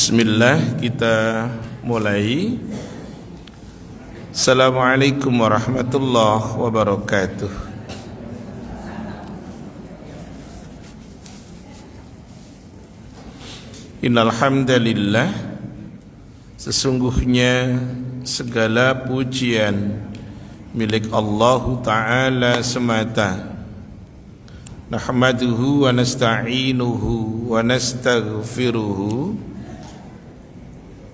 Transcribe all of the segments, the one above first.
Bismillah, kita mulai. Assalamualaikum warahmatullahi wabarakatuh. Innal hamdalillah, sesungguhnya segala pujian milik Allah Ta'ala semata. Nahmaduhu wa nasta'inuhu wa nastaghfiruhu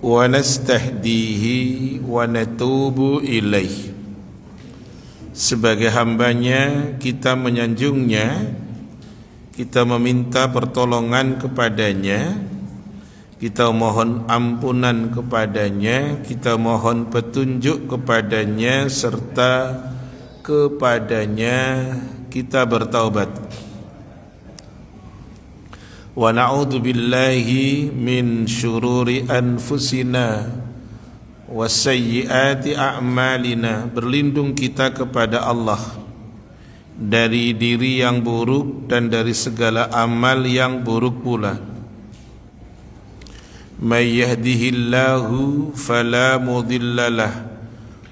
wa nastahdihi wa natubu ilaih. Sebagai hambanya kita menyanjungnya, kita meminta pertolongan kepadanya, kita mohon ampunan kepadanya, kita mohon petunjuk kepadanya, serta kepadanya kita bertaubat. Wa na'udzu billahi min syururi anfusina wa sayyiati a'malina. Berlindung kita kepada Allah dari diri yang buruk dan dari segala amal yang buruk pula. May yahdihillahu fala mudhillalah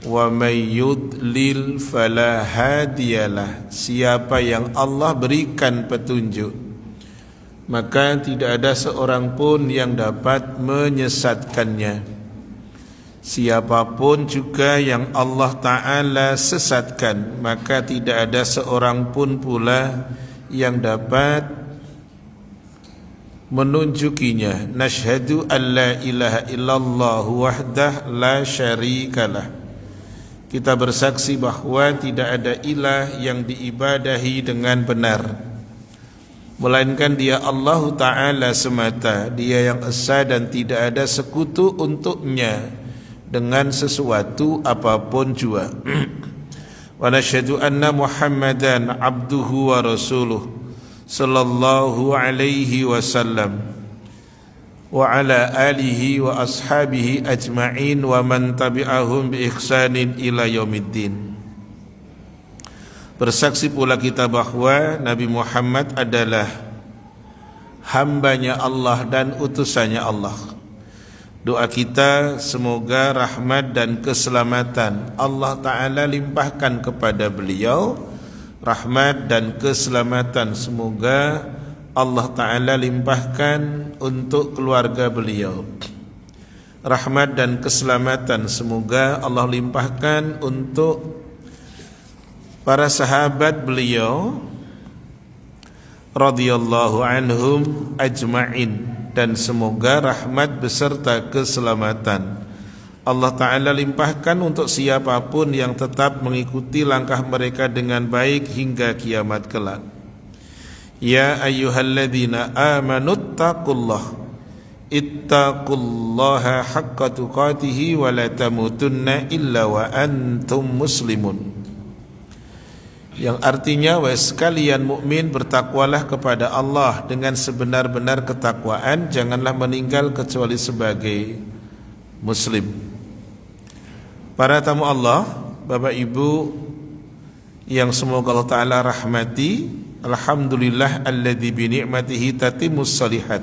wa may yudlil fala hadiyalah. Siapa yang Allah berikan petunjuk, maka tidak ada seorang pun yang dapat menyesatkannya. Siapapun juga yang Allah Ta'ala sesatkan, maka tidak ada seorang pun pula yang dapat menunjukinya. Nashhadu an la ilaha illallah wahdah la syarikalah. Kita bersaksi bahwa tidak ada ilah yang diibadahi dengan benar melainkan Dia Allah Ta'ala semata. Dia yang esa dan tidak ada sekutu untuknya dengan sesuatu apapun jua. Wa nasyhadu anna Muhammadan abduhu wa rasuluh sallallahu alaihi wasallam wa ala alihi wa ashabihi ajma'in wa man tabi'ahum bi ihsanin ila yaumiddin. Bersaksi pula kita bahwa Nabi Muhammad adalah hambanya Allah dan utusannya Allah. Doa kita semoga rahmat dan keselamatan Allah Ta'ala limpahkan kepada beliau. Rahmat dan keselamatan semoga Allah Ta'ala limpahkan untuk keluarga beliau. Rahmat dan keselamatan semoga Allah limpahkan untuk para sahabat beliau radhiyallahu anhum ajma'in, dan semoga rahmat beserta keselamatan Allah Ta'ala limpahkan untuk siapapun yang tetap mengikuti langkah mereka dengan baik hingga kiamat kelak. Ya ayyuhalladzina amanuttaqullah ittaqullaha haqqa tuqatihi wa la tamutunna illa wa antum muslimun. Yang artinya, wahai sekalian mukmin, bertakwalah kepada Allah dengan sebenar-benar ketakwaan, janganlah meninggal kecuali sebagai muslim. Para tamu Allah, Bapak Ibu yang semoga Allah Ta'ala rahmati, alhamdulillah alladzi bi ni'matihi tatimmus shalihat.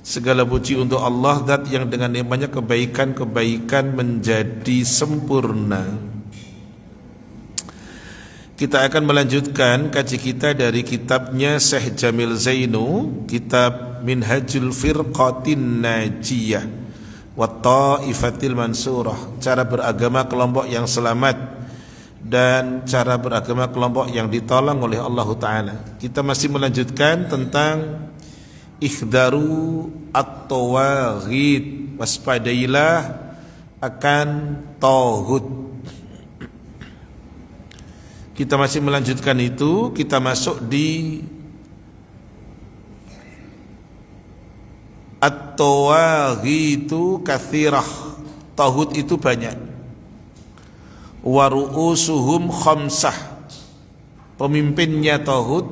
Segala puji untuk Allah, zat yang dengan nikmatnya kebaikan-kebaikan menjadi sempurna. Kita akan melanjutkan kaji kita dari kitabnya Syekh Jamil Zainu, kitab Minhajul Firqatin Najiyah wa Ta'ifatil Mansurah, cara beragama kelompok yang selamat dan cara beragama kelompok yang ditolong oleh Allah Ta'ala. Kita masih melanjutkan tentang ikhdaru at-tawaghid, waspadailah akan tauhid. Kita masih melanjutkan itu. Kita masuk di at-tawaghitu kathirah. Tauhid itu banyak. Wa ru'usuhum khamsah. Pemimpinnya tauhid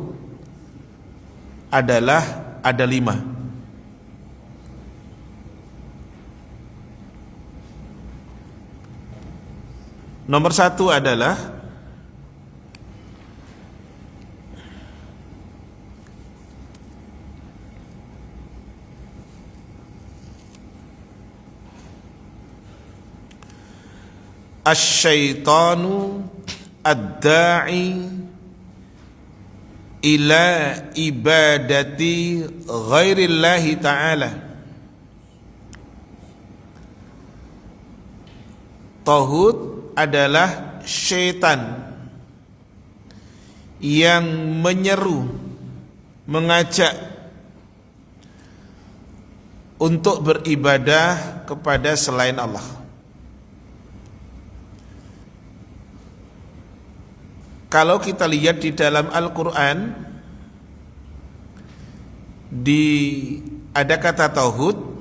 adalah ada 5. Nomor 1 adalah asyaitanu ad-da'i ila ibadati ghairillahi ta'ala. Tauhid adalah syaitan yang menyeru, mengajak untuk beribadah kepada selain Allah. Kalau kita lihat di dalam Al-Quran, ada kata tauhid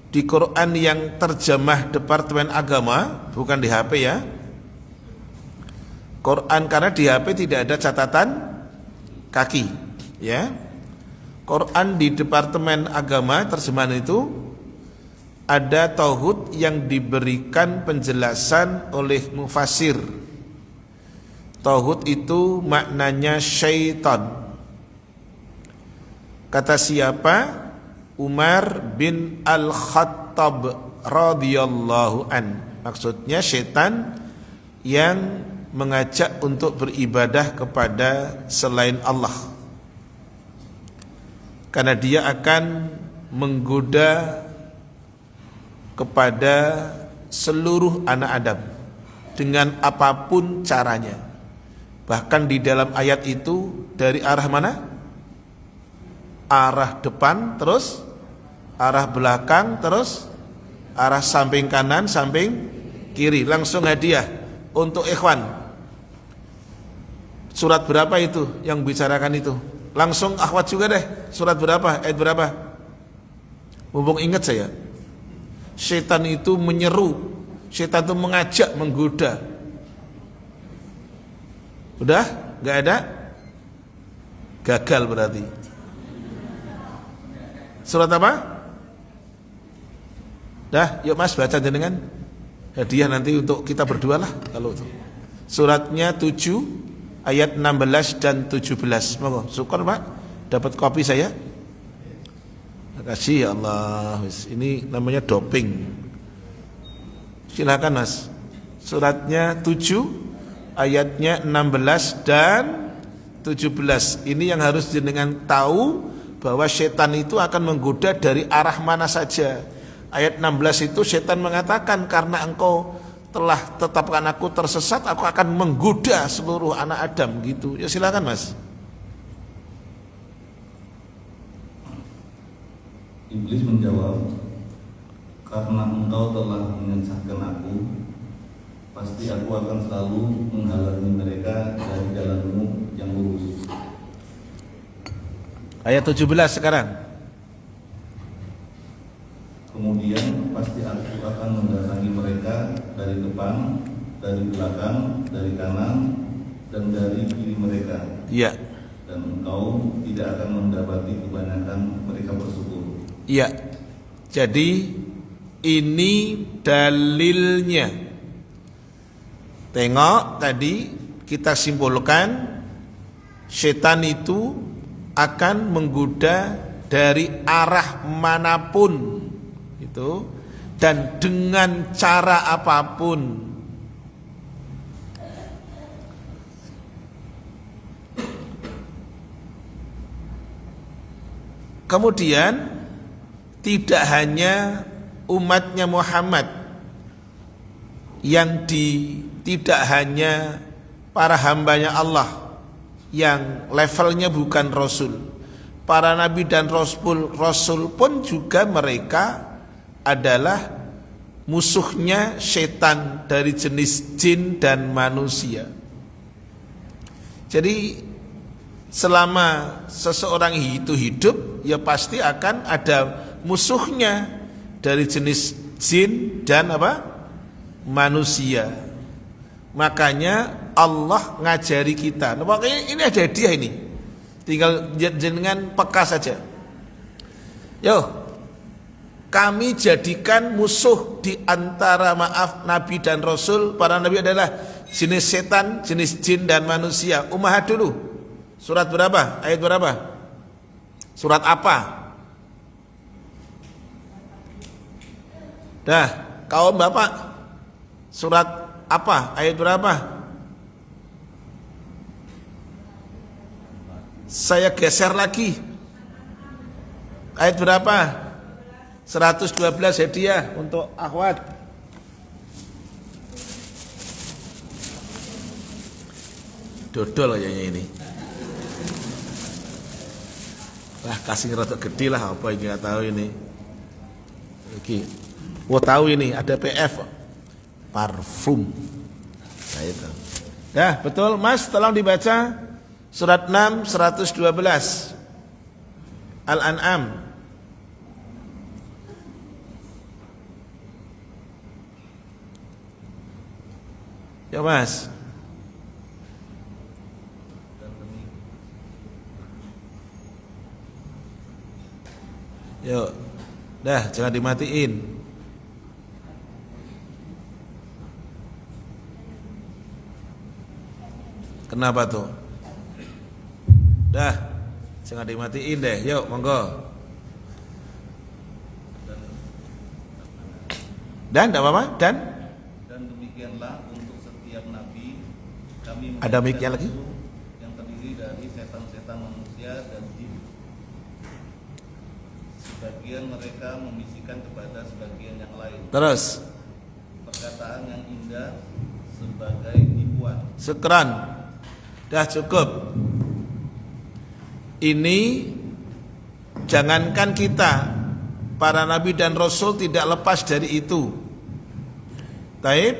di Quran yang terjemah Departemen Agama, bukan di HP ya. Quran, karena di HP tidak ada catatan kaki, ya. Quran di Departemen Agama terjemahan itu ada tauhid yang diberikan penjelasan oleh mufassir. Tauhid itu maknanya syaitan. Kata siapa? Umar bin Al-Khattab radhiyallahu an. Maksudnya syaitan yang mengajak untuk beribadah kepada selain Allah, karena dia akan menggoda kepada seluruh anak Adam dengan apapun caranya. Bahkan di dalam ayat itu dari arah mana? Arah depan, terus arah belakang, terus arah samping kanan, samping kiri. Langsung hadiah untuk ikhwan. Surat berapa itu yang bicarakan itu? Langsung akhwat juga deh. Surat berapa? Ayat berapa? Mumpung ingat saya. Syaitan itu menyeru, syaitan itu mengajak, menggoda. Udah? Gak ada? Gagal berarti. Surat apa? Dah, yuk Mas baca jenengan. Hadiah nanti untuk kita berdua lah kalau itu. Suratnya 7 ayat 16 dan 17. Monggo, syukur Pak. Dapat kopi saya. Makasih ya Allah. Ini namanya doping. Silakan Mas. Suratnya 7 ayatnya 16 dan 17. Ini yang harus jenengan tahu, bahwa setan itu akan menggoda dari arah mana saja. Ayat 16 itu setan mengatakan, karena engkau telah tetapkan aku tersesat, aku akan menggoda seluruh anak Adam gitu. Ya silakan Mas. Iblis menjawab, karena engkau telah menyesatkan aku, pasti aku akan selalu menghalangi mereka dari jalanmu yang lurus. Ayat 17 sekarang. Kemudian pasti aku akan mendatangi mereka dari depan, dari belakang, dari kanan, dan dari kiri mereka. Iya. Dan engkau tidak akan mendapati kebanyakan mereka bersyukur. Iya. Jadi ini dalilnya. Tengok tadi kita simpulkan, setan itu akan menggoda dari arah manapun itu, dan dengan cara apapun. Kemudian tidak hanya umatnya Muhammad yang tidak hanya para hambanya Allah yang levelnya bukan Rasul, para Nabi dan Rasul pun juga mereka adalah musuhnya setan dari jenis jin dan manusia. Jadi selama seseorang itu hidup, ya pasti akan ada musuhnya dari jenis jin dan manusia. Makanya Allah ngajari kita. Nah, makanya ini ada hadiah ini. Tinggal jenengan peka saja. Yo, kami jadikan musuh di antara Nabi dan Rasul. Para Nabi adalah jenis setan, jenis jin dan manusia. Ummahat dulu. Surat berapa? Ayat berapa? Surat apa? Dah, kaum bapak. Surat apa? Ayat berapa? Saya geser lagi. Ayat berapa? 112 hadiah untuk akhwat. Dodol kayaknya ini. Lah kasih rada gede lah, apa ini, nggak tahu ini. Oke. Wah tahu ini ada PF parfum. Nah itu. Dah betul Mas, tolong dibaca surat 6 112 Al-An'am. Ya Mas. Yuk, dah jangan dimatiin. Kenapa tuh? Dah, jangan dimatiin deh. Yuk, monggo. Dan tidak apa-apa. Dan demikianlah untuk setiap nabi kami ada mic-nya lagi yang terdiri dari setan-setan manusia dan jin. Sebagian mereka membisikkan kepada sebagian yang lain. Terus Perkataan yang indah sebagai tipuan. Syukran. Dah cukup. Ini jangankan kita, para nabi dan rasul tidak lepas dari itu. Taib,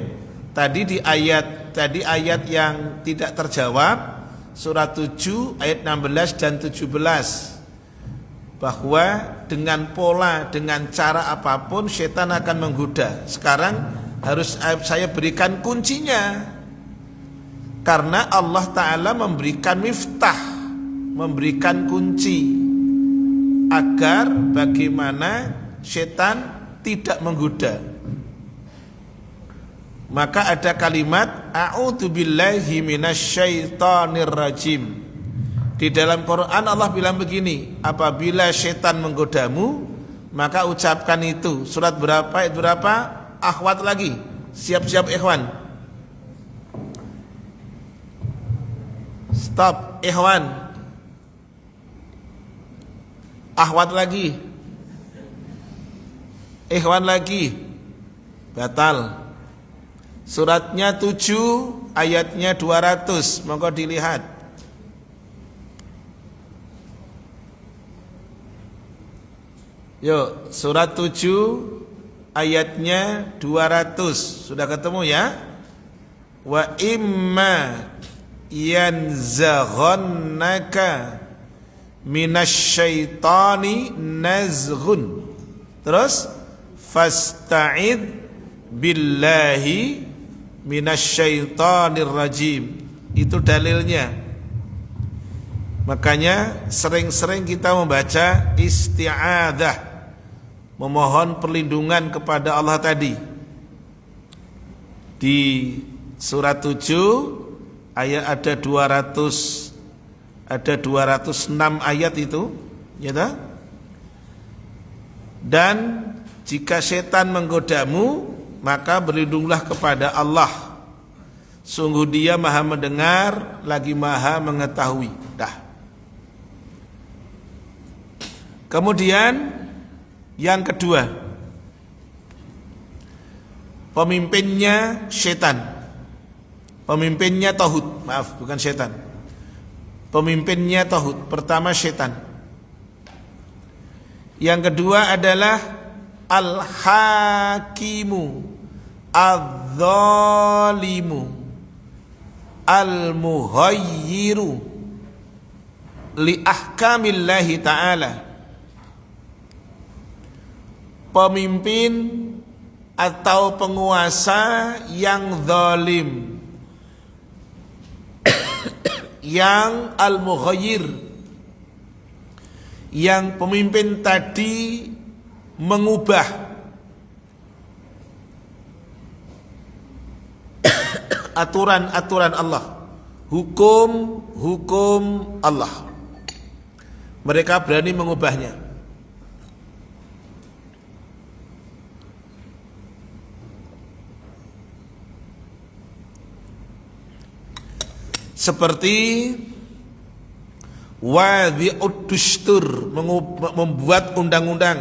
tadi ayat yang tidak terjawab surat 7 ayat 16 dan 17, bahwa dengan pola, dengan cara apapun setan akan menggoda. Sekarang harus saya berikan kuncinya, karena Allah Ta'ala memberikan miftah, memberikan kunci agar bagaimana setan tidak menggoda. Maka ada kalimat a'udzubillahi minasyaitonir rajim. Di dalam Quran Allah bilang begini, apabila setan menggodamu maka ucapkan itu. Surat berapa, ayat berapa? Akhwat lagi. Siap-siap ikhwan. Stop ikhwan. Akhwat lagi. Ikhwan lagi. Batal. Suratnya 7 ayatnya 200. Monggo dilihat. Yuk, surat 7 ayatnya 200. Sudah ketemu ya? Wa imma yanzaghannaka minasyaitani nazghun. Terus fasta'id billahi minasyaitonir rajim. Itu dalilnya. Makanya sering-sering kita membaca isti'adzah, memohon perlindungan kepada Allah tadi. Di surat 7 ayat ada 206 ayat itu, ya tak? Dan jika setan menggodamu, maka berlindunglah kepada Allah. Sungguh Dia Maha mendengar lagi Maha mengetahui. Dah. Kemudian yang kedua, pemimpinnya setan, pemimpinnya tauhid. Maaf, bukan setan. Pemimpinnya tauhid. Pertama setan. Yang kedua adalah al-hakimu, al-zalimu, al-muhayyiru li ahkamillahi ta'ala. Pemimpin atau penguasa yang zalim, yang al-mughayyir, yang pemimpin tadi mengubah aturan-aturan Allah, hukum Allah. Mereka berani mengubahnya. Seperti wadhi'ud dustur, membuat undang-undang,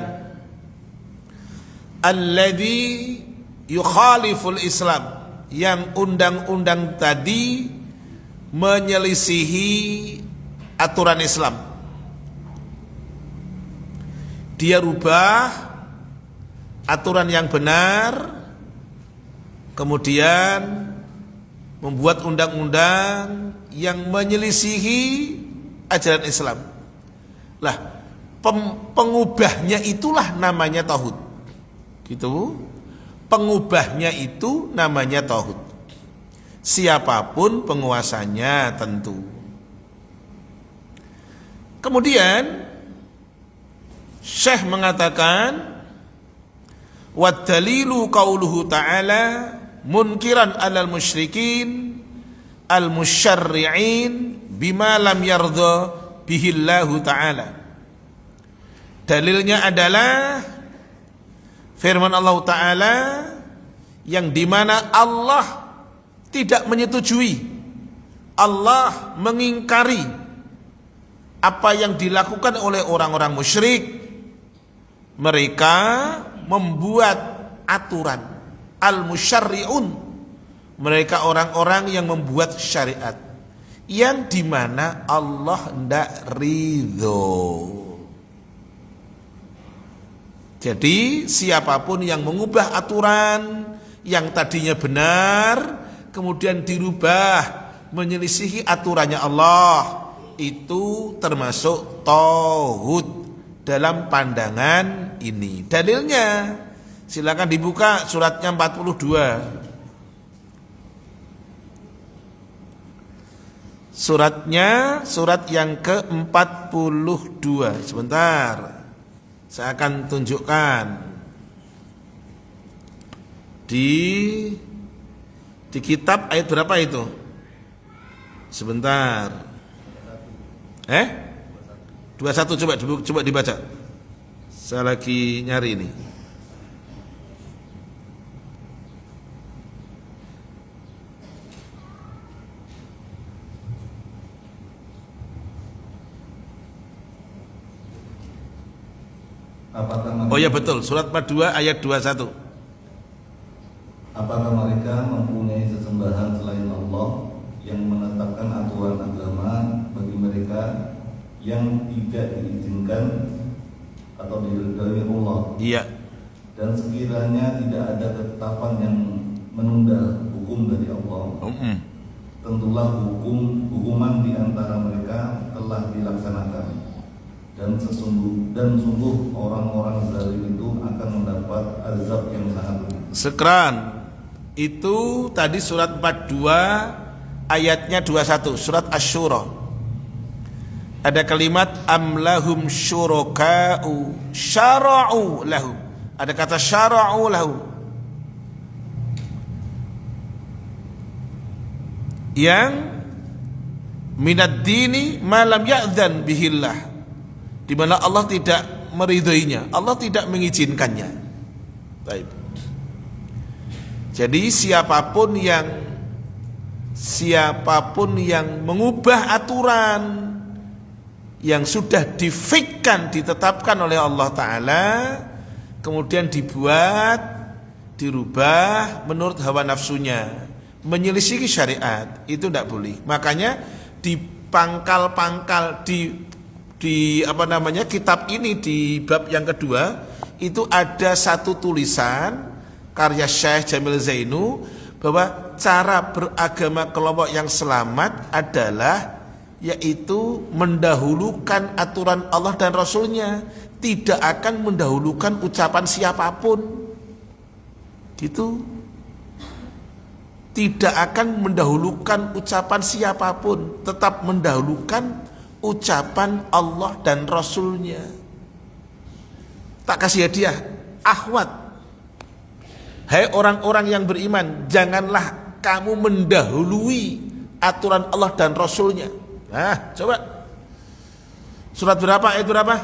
alladzi yukhaliful Islam, yang undang-undang tadi menyelisihi aturan Islam. Dia rubah aturan yang benar, kemudian membuat undang-undang yang menyelisihi ajaran Islam. Lah, pengubahnya itulah namanya tauhid. Gitu. Pengubahnya itu namanya tauhid. Siapapun penguasanya tentu. Kemudian Syekh mengatakan, wad dalilu qauluhu ta'ala munkiran 'alal musyrikin al-musyarri'in bima lam yardha bihillahu ta'ala. Dalilnya adalah firman Allah Ta'ala yang dimana Allah tidak menyetujui, Allah mengingkari apa yang dilakukan oleh orang-orang musyrik. Mereka membuat aturan, al-musyarri'un, mereka orang-orang yang membuat syariat yang dimana Allah tidak ridho. Jadi siapapun yang mengubah aturan yang tadinya benar kemudian dirubah menyelisihi aturannya Allah, itu termasuk tauhid dalam pandangan ini. Dalilnya silakan dibuka suratnya 42. Surat yang ke-42. Sebentar, saya akan tunjukkan di kitab ayat berapa itu. Sebentar. 21 coba dibaca. Saya lagi nyari ini. Oh ya betul, surat 42 ayat 21. Apakah mereka mempunyai sesembahan selain Allah yang menetapkan aturan agama bagi mereka yang tidak diizinkan atau diridhoi Allah? Iya. Dan sekiranya tidak ada ketetapan yang menunda hukum dari Allah, tentulah hukuman di antara mereka telah dilaksanakan. Dan sungguh orang-orang zalim itu akan mendapat azab yang sangat pedih. Sekarang itu tadi surat 42 ayatnya 21, surat Asy-Syura. Ada kalimat amlahum syuraka'u syara'u lahum. Ada kata syara'u lahum, yang minad dini ma lam ya'dzan bihillah, di mana Allah tidak meridhoinya, Allah tidak mengizinkannya. Baik. Jadi siapapun yang mengubah aturan yang sudah difikkan, ditetapkan oleh Allah Ta'ala, kemudian dirubah menurut hawa nafsunya, menyelisihi syariat, itu tidak boleh. Makanya di pangkal-pangkal di kitab ini, di bab yang kedua itu ada satu tulisan karya Syekh Jamil Zainu bahwa cara beragama kelompok yang selamat adalah yaitu mendahulukan aturan Allah dan Rasulnya, tidak akan mendahulukan ucapan siapapun. Gitu. Tidak akan mendahulukan ucapan siapapun, tetap mendahulukan ucapan Allah dan Rasulnya. Tak kasih hadiah, akhwat, hai orang-orang yang beriman, janganlah kamu mendahului aturan Allah dan Rasulnya. Nah, coba surat berapa, ayat berapa?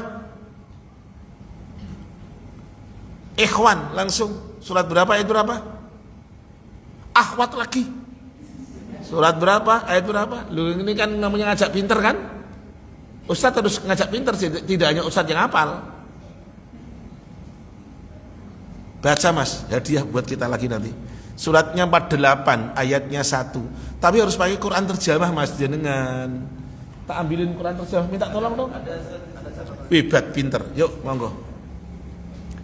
Ikhwan, langsung surat berapa, ayat berapa? Akhwat lagi, Surat berapa? Ayat berapa? Lu ini kan namanya ngajak pinter kan? Ustadz harus ngajak pinter sih, tidak hanya ustadz yang hafal. Baca mas, hadiah buat kita lagi nanti. Suratnya 48, ayatnya 1. Tapi harus pakai Quran terjemah mas, jenengan. Tak ambilin Quran terjemah, minta tolong dong. Hebat, pinter. Yuk, monggo.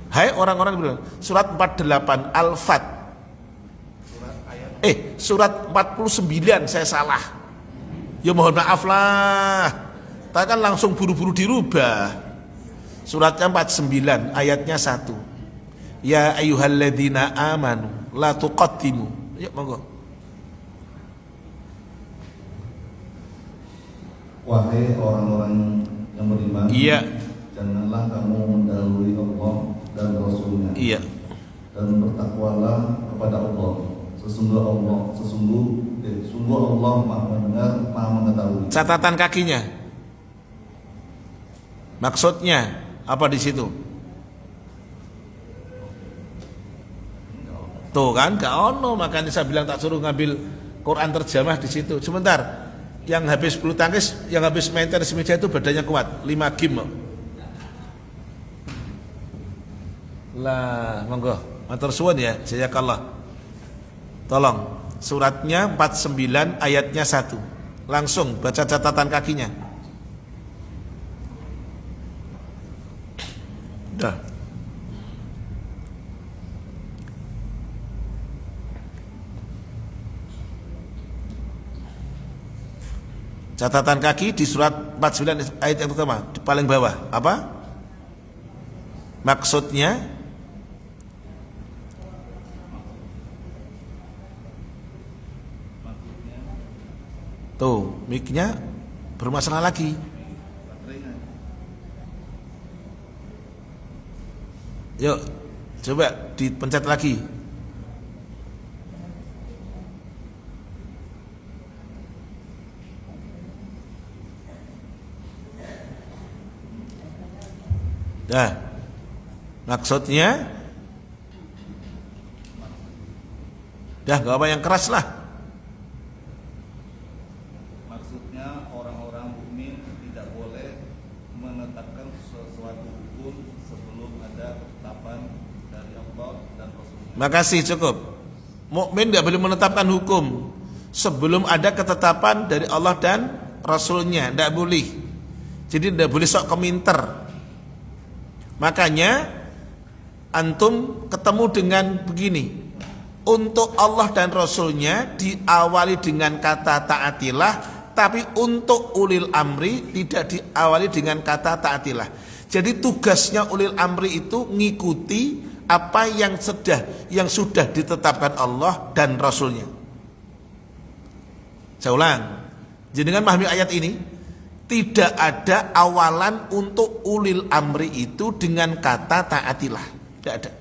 Hai orang-orang yang bilang, surat 48 Al-Fat. Surat 49 saya salah. Ya mohon maaf lah. Tak kan langsung buru-buru dirubah. Suratnya 49 ayatnya 1. Ya ayyuhalladzina amanu la tuqaddimu. Yuk monggo. Wahai orang-orang yang beriman, iya, janganlah kamu mendahului Allah dan Rasulnya. Iya. Dan bertakwalah kepada Allah. Sesungguh Allah Maha mendengar, Maha mengetahui. Catatan kakinya. Maksudnya apa di situ? Tuh kan, gak ono, makanya saya bilang tak suruh ngambil Quran terjemah di situ. Sebentar, yang habis bulu tangkis, yang habis main tenis meja itu badannya kuat, 5 game. Lah, monggo, matur suwun ya, jazakallah. Tolong, suratnya 49 ayatnya 1. Langsung baca catatan kakinya. Dah. Catatan kaki di surat 49 ayat yang pertama, di paling bawah. Apa? Maksudnya tuh, mic-nya bermasalah lagi. Yuk, coba dipencet lagi. Dah. Maksudnya dah, gak apa yang keras lah. Maksudnya orang-orang mukmin tidak boleh menetapkan sesuatu hukum sebelum ada ketetapan dari Allah dan Rasulnya. Makasih, cukup. Mukmin tidak boleh menetapkan hukum sebelum ada ketetapan dari Allah dan Rasulnya. Tidak boleh. Jadi tidak boleh sok keminter. Makanya antum ketemu dengan begini. Untuk Allah dan Rasulnya diawali dengan kata taatilah, tapi untuk ulil amri tidak diawali dengan kata taatilah. Jadi tugasnya ulil amri itu ngikuti apa yang sudah ditetapkan Allah dan Rasulnya. Saya ulang, jenengan pahami ayat ini. Tidak ada awalan untuk ulil amri itu dengan kata taatilah. Tidak ada.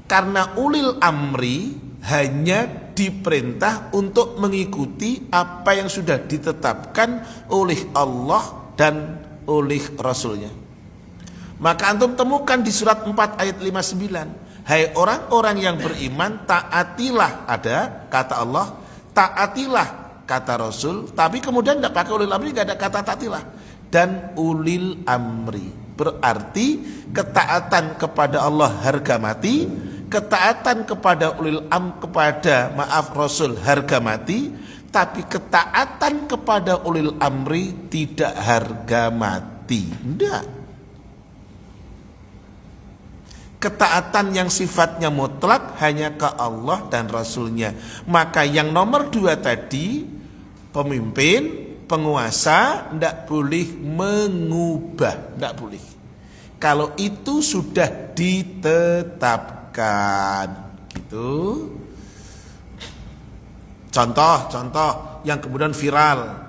Karena ulil amri hanya diperintah untuk mengikuti apa yang sudah ditetapkan oleh Allah dan oleh Rasulnya. Maka antum temukan di surat 4 ayat 59. Hai orang-orang yang beriman, taatilah, ada kata Allah, taatilah kata Rasul, tapi kemudian tidak pakai ulil amri, tidak ada kata taatilah. Dan ulil amri berarti ketaatan kepada Allah harga mati, ketaatan kepada Rasul harga mati, tapi ketaatan kepada ulil amri tidak harga mati. Tidak. Ketaatan yang sifatnya mutlak hanya ke Allah dan Rasulnya. Maka yang nomor 2 tadi, pemimpin, penguasa tidak boleh mengubah, tidak boleh. Kalau itu sudah ditetapkan, gitu. Contoh yang kemudian viral.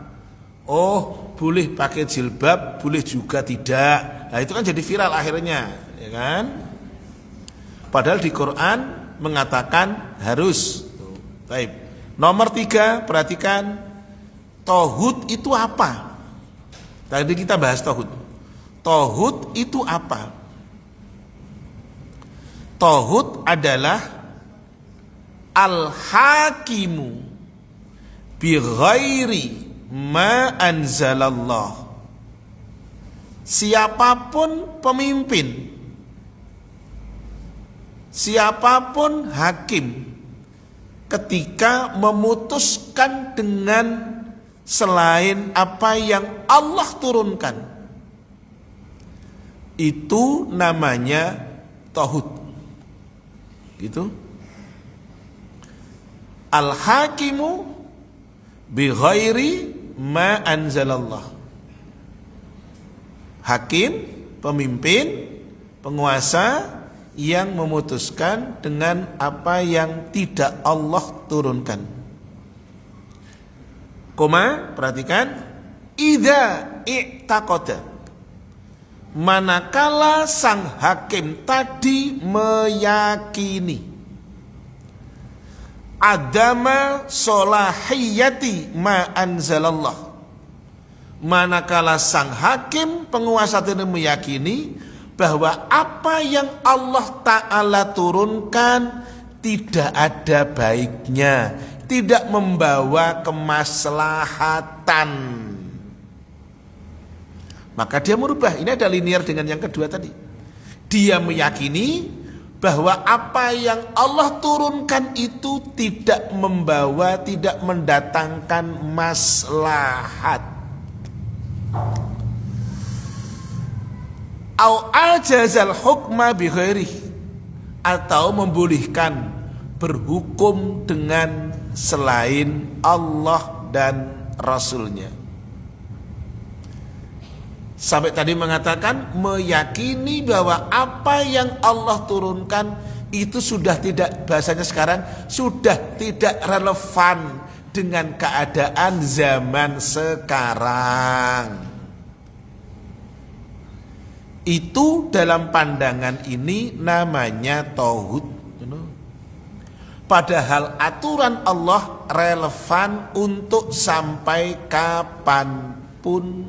Oh, boleh pakai jilbab, boleh juga tidak. Nah, itu kan jadi viral akhirnya, ya kan? Padahal di Quran mengatakan harus. Baik. Nomor 3, perhatikan. Tauhid itu apa? Tadi kita bahas tauhid. Tauhid itu apa? Tauhid adalah al-hakimu bi ghairi ma anzalallah. Siapapun pemimpin, siapapun hakim, ketika memutuskan dengan selain apa yang Allah turunkan, itu namanya tauhid. Gitu. Al-hakimu bi ghairi ma anzalallah. Hakim, pemimpin, penguasa yang memutuskan dengan apa yang tidak Allah turunkan. Koma, perhatikan, idza i'taqada, manakala sang hakim tadi meyakini adama solahiyati ma anzalallah, manakala sang hakim penguasa tadi meyakini bahwa apa yang Allah Ta'ala turunkan tidak ada baiknya, tidak membawa kemaslahatan, maka dia merubah. Ini ada linear dengan yang kedua tadi. Dia meyakini bahwa apa yang Allah turunkan itu tidak membawa, tidak mendatangkan maslahat. Au ajazal hukma bi ghairih, atau membolehkan berhukum dengan selain Allah dan Rasulnya. Sampai tadi mengatakan meyakini bahwa apa yang Allah turunkan itu sudah tidak, bahasanya sekarang sudah tidak relevan dengan keadaan zaman sekarang. Itu dalam pandangan ini namanya tauhid. Padahal aturan Allah relevan untuk sampai kapanpun.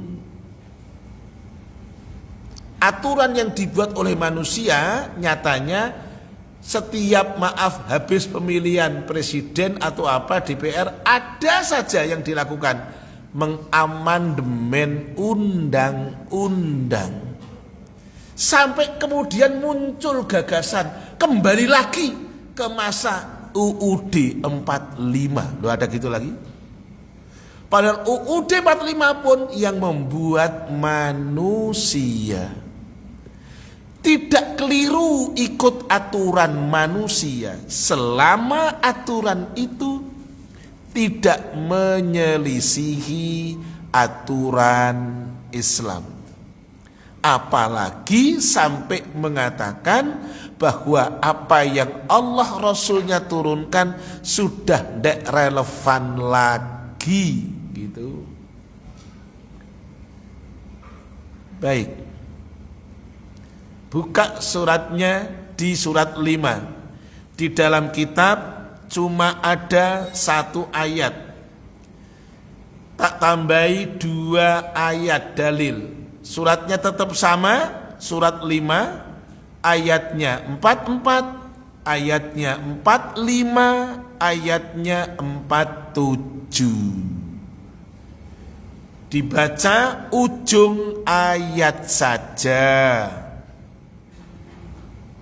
Aturan yang dibuat oleh manusia nyatanya setiap habis pemilihan presiden atau apa DPR, ada saja yang dilakukan mengamandemen undang-undang. Sampai kemudian muncul gagasan kembali lagi ke masa UUD 45. Loh, ada gitu lagi? Padahal UUD 45 pun yang membuat manusia. Tidak keliru ikut aturan manusia selama aturan itu tidak menyelisihi aturan Islam. Apalagi sampai mengatakan bahwa apa yang Allah Rasulnya turunkan sudah tidak relevan lagi, gitu. Baik, buka suratnya di surat 5. Di dalam kitab cuma ada 1 ayat, tak tambahi 2 ayat dalil. Suratnya tetap sama, surat 5, ayatnya 44, ayatnya 45, ayatnya 47. Dibaca ujung ayat saja.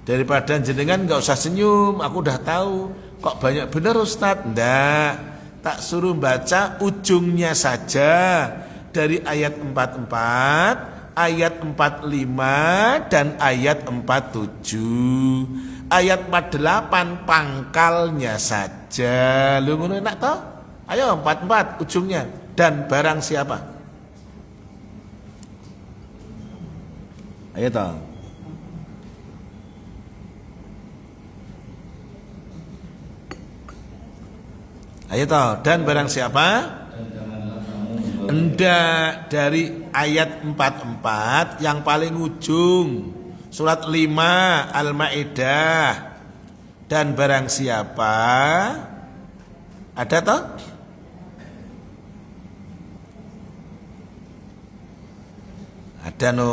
Daripada jenengan nggak usah senyum, aku udah tahu. Kok banyak bener Ustadz? Nggak, tak suruh baca ujungnya saja. Dari ayat 44, ayat 45, dan ayat 47. Ayat 48 pangkalnya saja. Lu ngono enak toh? Ayo 44 ujungnya. Dan barang siapa? Ayo toh. Ayo toh, dan barang siapa? Enggak, dari ayat 44 yang paling ujung, surat 5 Al-Maidah. Dan barang siapa, ada toh? Ada no.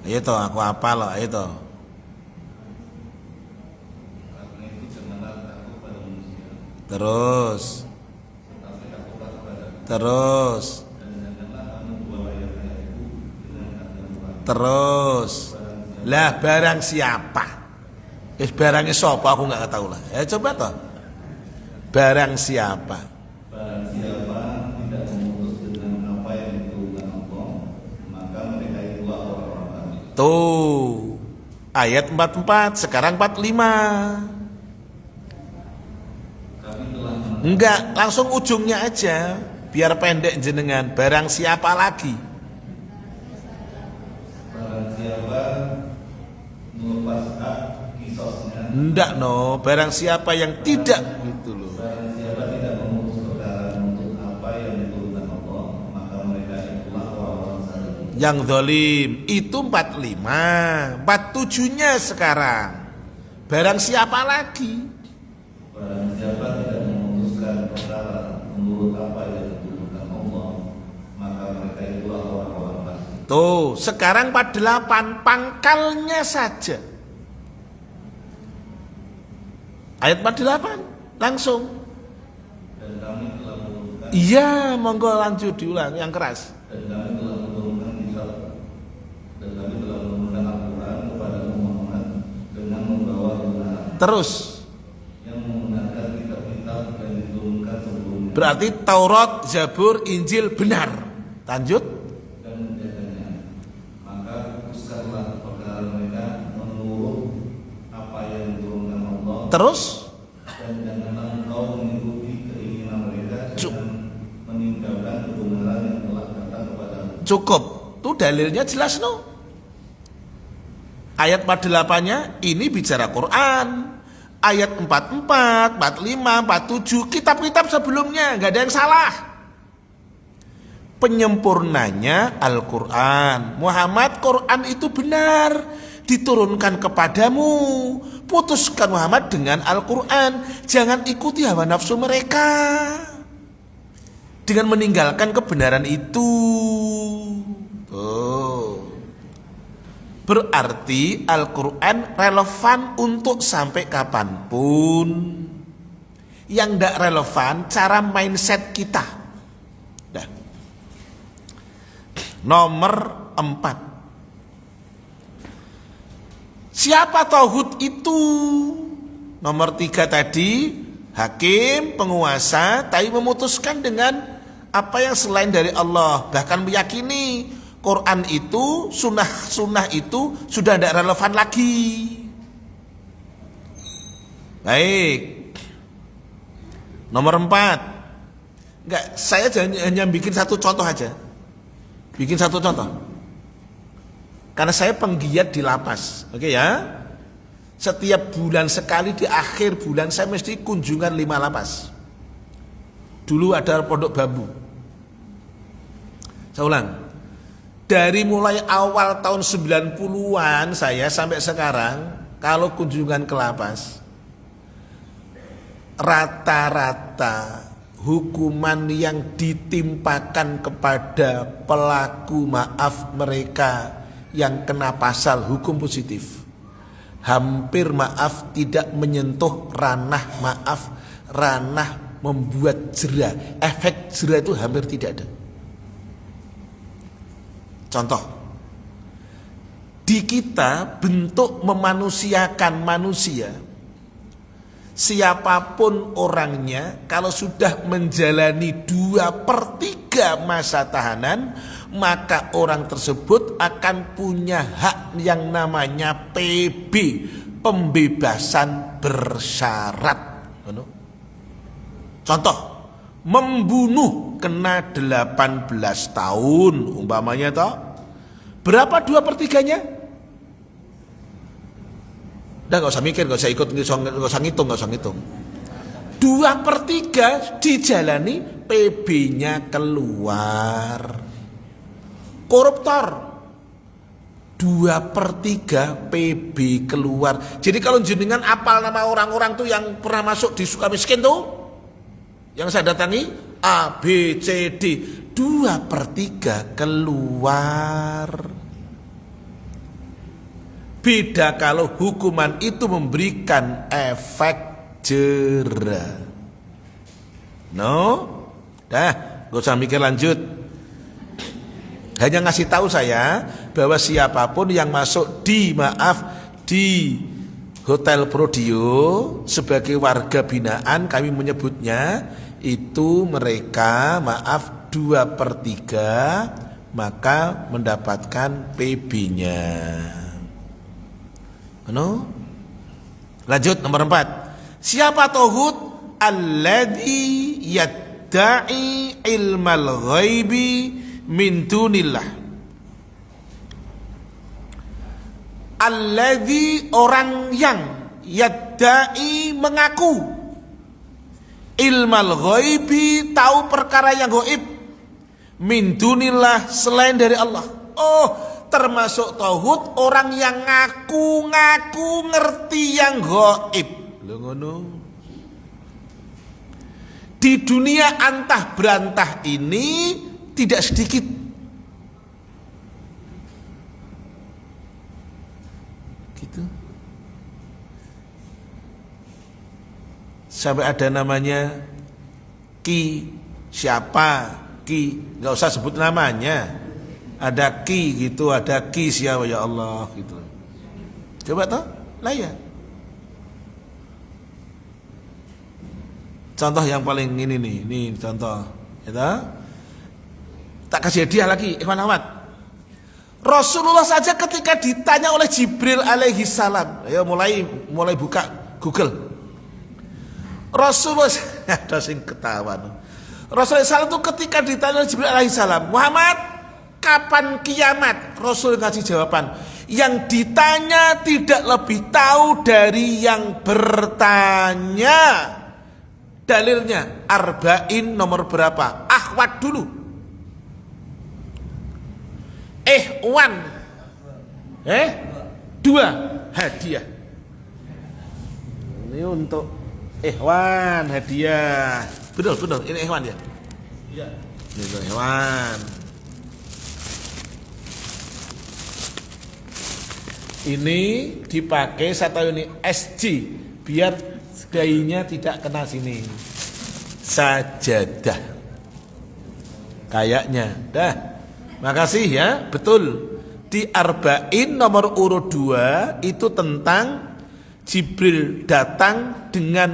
Ayo toh, aku hafal loh, ayo toh. Terus. tetapi takutlah kepada Terus. dan janganlah kamu dua ayat-ayatku dengan kata-kata. Terus. Lah barang siapa? Barangnya siapa aku nggak tahu lah. Coba toh. Barang siapa? Barang siapa tidak memutus dengan apa yang diturunkan Allah, maka mereka itulah orang-orang kafir. Tuh. Ayat 44, sekarang 45. Kami telah Enggak, langsung ujungnya aja. Biar pendek jenengan. Barang siapa lagi? barang siapa melepas hak kisosnya, Enggak no, barang siapa yang tidak gitu loh. barang siapa tidak memutus perkara untuk apa yang diturunkan Allah, maka mereka itulah orang-orang zalim. Yang zalim itu 45, 47-nya sekarang. Barang siapa lagi? Barang siapa tidak memutuskan perkara menurut apa yang diturunkan Allah, maka mereka itulah orang-orang fasik. Tuh, sekarang 48 pangkalnya saja. Ayat 48 langsung. Dan kami telah menurunkan Iya, monggo lanjut diulang yang keras. dan kami telah menurunkan kitab dan kami telah menurunkan Al-Quran kepada Muhammad dengan membawa kebenaran Terus, yang membenarkan kitab-kitab yang diturunkan sebelumnya berarti Taurat, Zabur, Injil benar. Lanjut. dan menjaganya. Maka putuskanlah perkara mereka menurut apa yang diturunkan Allah, Terus, dan janganlah engkau mengikuti keinginan mereka Cuk. dengan meninggalkan kebenaran yang telah datang kepadamu. cukup. Tuh dalilnya jelas no. Ayat 48-nya ini bicara Quran. Ayat 44, 45, 47 kitab-kitab sebelumnya nggak ada yang salah. Penyempurnanya Al-Quran. Muhammad, Quran itu benar diturunkan kepadamu. Putuskan Muhammad dengan Al-Quran. Jangan ikuti hawa nafsu mereka dengan meninggalkan kebenaran itu. Tuh. Berarti Al-Quran relevan untuk sampai kapanpun. Yang tidak relevan cara mindset kita. Dah. Nomor 4. Siapa tauhid itu? Nomor 3 tadi, hakim, penguasa, tapi memutuskan dengan apa yang selain dari Allah. Bahkan meyakini Quran itu, sunnah itu sudah tidak relevan lagi. Baik. Nomor 4. Enggak, saya hanya bikin satu contoh aja. Bikin satu contoh. Karena saya penggiat di lapas. Oke ya. Setiap bulan sekali di akhir bulan saya mesti kunjungan 5 lapas. Dulu ada Pondok Bambu. Saya ulang. Dari mulai awal tahun 90-an saya sampai sekarang, kalau kunjungan ke lapas, rata-rata hukuman yang ditimpakan kepada pelaku maaf mereka yang kena pasal hukum positif, hampir maaf tidak menyentuh ranah maaf, ranah membuat jera. Efek jera itu hampir tidak ada. Contoh, di kita bentuk memanusiakan manusia, siapapun orangnya, kalau sudah menjalani 2/3 masa tahanan, maka orang tersebut akan punya hak yang namanya PB, pembebasan bersyarat. Contoh, membunuh kena 18 tahun umpamanya toh. Berapa 2/3-nya? Udah gak usah mikir, gak usah ikut, gak usah ngitung 2/3 dijalani, PB-nya keluar. Koruptor 2/3 PB keluar. Jadi kalau jenengan apal nama orang-orang tuh yang pernah masuk di Sukamiskin tuh, yang saya datangi A, B, C, D, 2/3 keluar. Beda kalau hukuman itu memberikan efek jera. No, dah, gak usah mikir lanjut. Hanya ngasih tahu saya bahwa siapapun yang masuk di Hotel Prodio sebagai warga binaan, kami menyebutnya itu mereka 2/3 maka mendapatkan PB-nya. Lanjut nomor 4. Siapa tauhid? Alladzi yadda'i ilmal ghaibi min dunillah. Alladzi, orang yang yadda'i, mengaku, ilmal ghaibi, tahu perkara yang gaib, min dunillah, selain dari Allah. Oh, termasuk tauhid orang yang ngaku-ngaku ngerti yang gaib. Lho ngono. Di dunia antah berantah ini tidak sedikit. Gitu. Sampai ada namanya Ki siapa, Ki, nggak usah sebut namanya. Ada Ki gitu, ada Ki siapa ya Allah gitu. Coba toh, lah ya. Contoh yang paling ini nih, ini contoh, ya. Tak kasih hadiah lagi, Ikhwan Ahmad. Rasulullah saja ketika ditanya oleh Jibril alaihi salam, ayo mulai buka Google. Rasulullah ada sing ketawa. Rasulullah SAW itu ketika ditanya oleh Jibril alaihi salam, Muhammad, kapan kiamat? Rasul ngasih jawaban, yang ditanya tidak lebih tahu dari yang bertanya. Dalilnya Arba'in nomor berapa? Akhwat dulu. Ikhwan. 2 hadiah. Ini untuk Ikhwan hadiah. Betul, ini Ikhwan ya? Iya. Ini untuk Ikhwan. Ini dipakai satu ini SG biar dainya tidak kena sini. Sajadah. Kayaknya. Dah. Makasih ya. Betul. Di Arba'in nomor urut 2 itu tentang Jibril datang dengan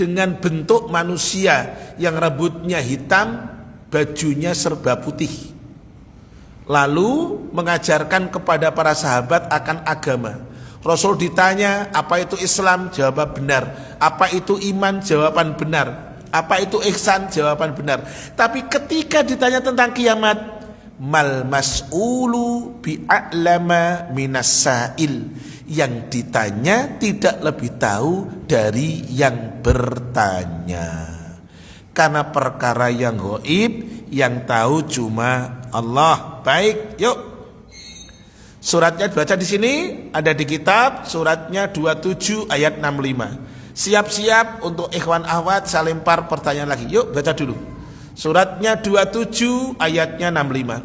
dengan bentuk manusia yang rambutnya hitam, bajunya serba putih. Lalu mengajarkan kepada para sahabat akan agama. Rasul ditanya, apa itu Islam? Jawaban benar. Apa itu iman? Jawaban benar. Apa itu ihsan? Jawaban benar. Tapi ketika ditanya tentang kiamat, mal mas'ulu bi'a'lama minas sa'il. Yang ditanya tidak lebih tahu dari yang bertanya. Karena perkara yang gaib, yang tahu cuma Allah. Baik, yuk. Suratnya baca di sini, ada di kitab, suratnya 27 ayat 65. Siap-siap untuk ikhwan ahwat, saya lempar pertanyaan lagi. Yuk baca dulu. Suratnya 27 ayatnya 65.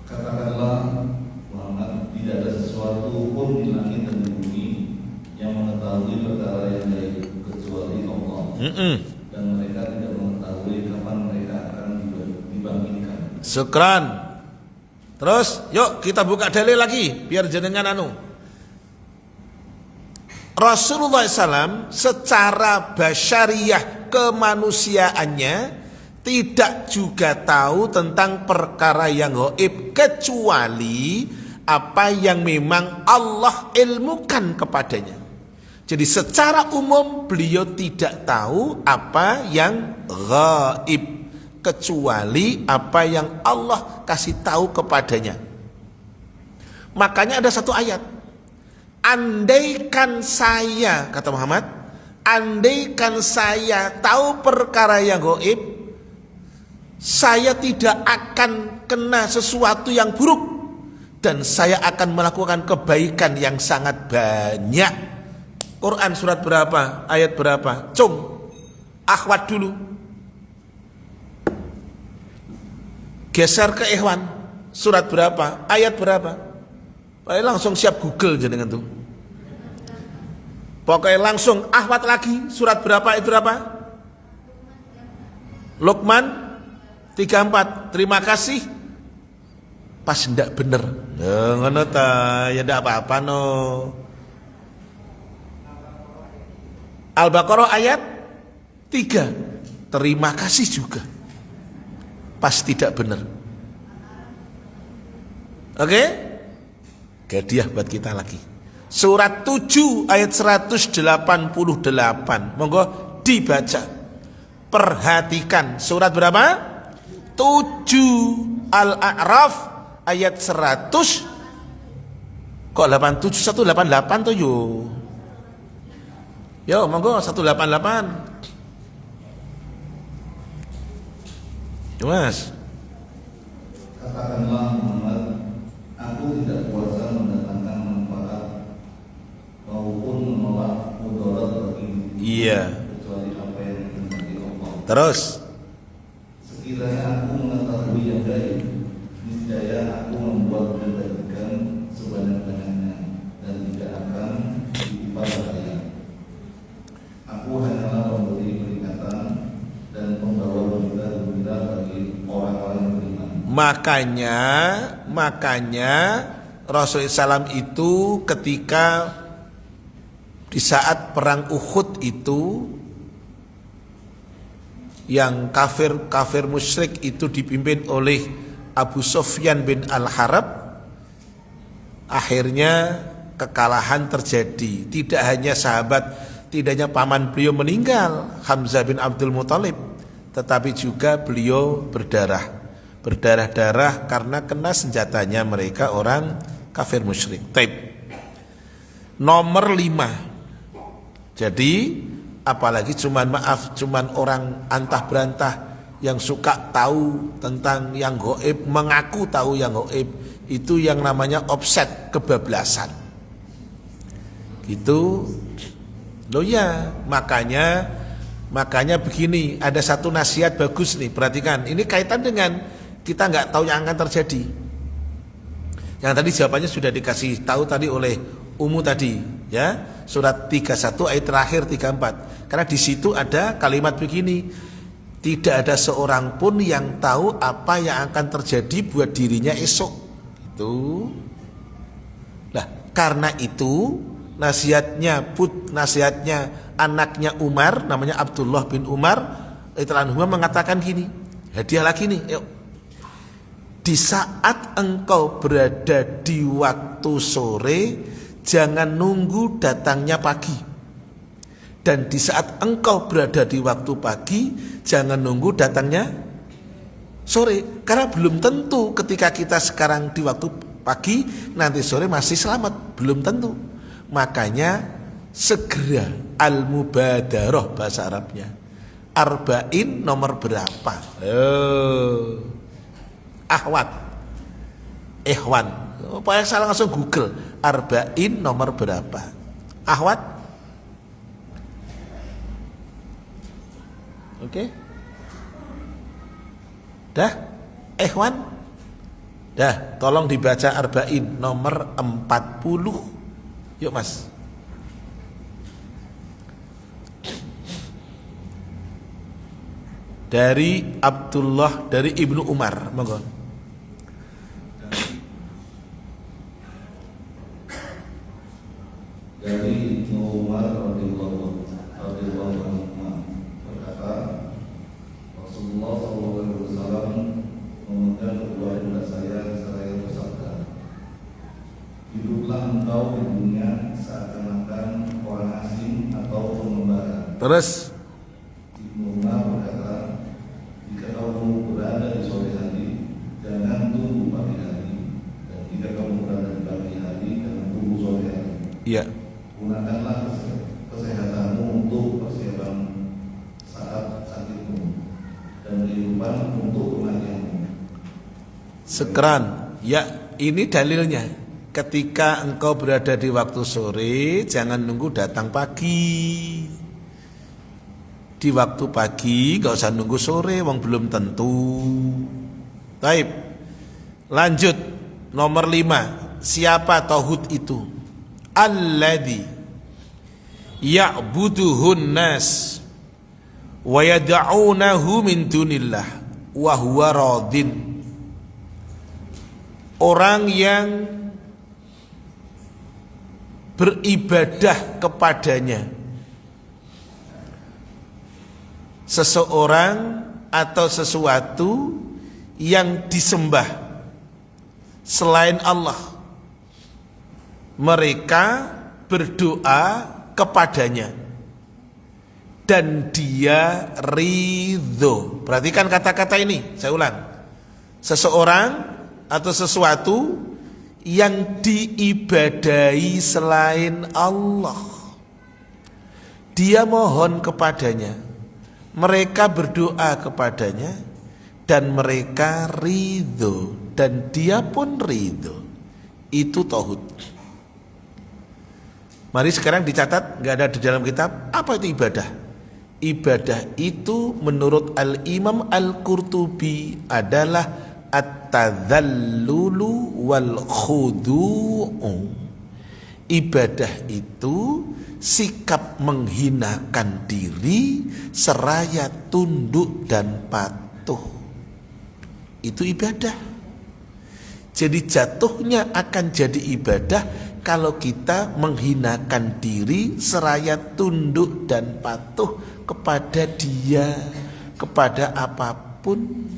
Katakanlah Muhammad, tidak ada sesuatu pun di langit dan di bumi yang mengetahui perkara yang gaib kecuali Allah. Dan mereka tidak mengetahui kapan mereka akan dibangkitkan. Syukran. Terus, yuk kita buka dalil lagi biar jenengan Rasulullah SAW secara basyariah kemanusiaannya tidak juga tahu tentang perkara yang gaib kecuali apa yang memang Allah ilmukan kepadanya. Jadi secara umum beliau tidak tahu apa yang gaib kecuali apa yang Allah kasih tahu kepadanya. Makanya ada satu ayat, andaikan saya, kata Muhammad, andaikan saya tahu perkara yang gaib, saya tidak akan kena sesuatu yang buruk dan saya akan melakukan kebaikan yang sangat banyak. Quran surat berapa? Ayat berapa? Cung, akhwat dulu. Geser ke ikhwan, surat berapa? Ayat berapa? Langsung siap Google jenengan tuh. Pokoknya langsung ahwat lagi. Surat berapa itu apa? Luqman 34. Terima kasih. Pas ndak bener. Ya ngono ta, ya ndak apa-apa no. Al-Baqarah ayat 3. Terima kasih juga. Pas tidak benar. Oke? Hadiah buat kita lagi. Surat 7 ayat 188. Monggo dibaca. Perhatikan surat berapa? 7 Al-A'raf ayat 100. Kok 87 188 tuh yo. Yo, monggo 188. Mas. Katakanlah Muhammad, aku tidak kuasa mendatangkan manfaat maupun menolak mudarat bagi Iya. kecuali apa yang dikehendaki Allah. Terus. Sekiranya aku mengetahui yang gaib, niscaya aku membuat kebaikan sebanyak-banyaknya dan tidak akan ditipu daya. Aku hanyalah pemberi peringatan dan pembawa berita gembira bagi orang-orang yang beriman. Makanya Rasulullah SAW itu ketika di saat perang Uhud itu yang kafir musyrik itu dipimpin oleh Abu Sufyan bin Al-Harab, akhirnya kekalahan terjadi. Tidak hanya paman beliau meninggal, Hamzah bin Abdul Muthalib, tetapi juga beliau berdarah-darah karena kena senjatanya mereka orang kafir musyrik. Taib. Nomor 5. Jadi apalagi cuman orang antah berantah yang suka tahu tentang yang gaib, mengaku tahu yang gaib, itu yang namanya offset kebablasan. Gitu. Loh ya, makanya begini, ada satu nasihat bagus nih, perhatikan. Ini kaitan dengan kita nggak tahu yang akan terjadi. Yang tadi jawabannya sudah dikasih tahu tadi oleh Umu tadi, ya. Surat 31 ayat terakhir 34. Karena di situ ada kalimat begini, tidak ada seorang pun yang tahu apa yang akan terjadi buat dirinya esok. Itu. Nah, karena itu nasihatnya anaknya Umar, namanya Abdullah bin Umar radhiyallahu anhu, mengatakan gini, hadiah lagi nih, yuk. Di saat engkau berada di waktu sore, jangan nunggu datangnya pagi. Dan di saat engkau berada di waktu pagi, jangan nunggu datangnya sore. Karena belum tentu ketika kita sekarang di waktu pagi, nanti sore masih selamat, belum tentu. Makanya segera, al-mubadarah bahasa Arabnya. Arba'in nomor berapa? Ahwat, Ikhwan. Pokoknya salah langsung Google. Arba'in nomor berapa? Ahwat. Oke. Dah? Ikhwan? Dah, tolong dibaca Arba'in nomor 40. Yuk Mas. Dari Abdullah, dari Ibnu Umar, monggo. Dari Ibnu Umar radhiyallahu anhu berkata, Rasulullah SAW memegang kedua pundak saya seraya bersabda, hiduplah engkau di dunia seakan-akan orang asing atau pengembara. Terus Ibnu Umar berkata, jika kamu berada di sore hari, jangan tunggu pagi hari, dan jika kamu berada di pagi hari, jangan tunggu sore hari. iya. Gunakanlah kesehatanmu untuk persiapan saat sakitmu, dan kehidupan untuk kematianmu. Sekeran. Ya, ini dalilnya. Ketika engkau berada di waktu sore, jangan nunggu datang pagi. Di waktu pagi gak usah nunggu sore, wong belum tentu. Baik. Lanjut. Nomor 5. Siapa tauhid itu? Alladzi ya'buduhun nas wa yad'unahu min dunillah wa huwa radin. Orang yang beribadah kepadanya, seseorang atau sesuatu yang disembah selain Allah, mereka berdoa kepadanya dan dia ridho. Perhatikan kata-kata ini, saya ulang. Seseorang atau sesuatu yang diibadahi selain Allah, dia mohon kepadanya, mereka berdoa kepadanya, dan mereka ridho, dan dia pun ridho. Itu tauhid. Mari sekarang dicatat, nggak ada di dalam kitab. Apa itu ibadah? Ibadah itu menurut Al-Imam Al-Qurtubi adalah at-tadhallulu wal khudu'u. Ibadah itu sikap menghinakan diri seraya tunduk dan patuh. Itu ibadah. Jadi jatuhnya akan jadi ibadah kalau kita menghinakan diri seraya tunduk dan patuh kepada dia, kepada apapun.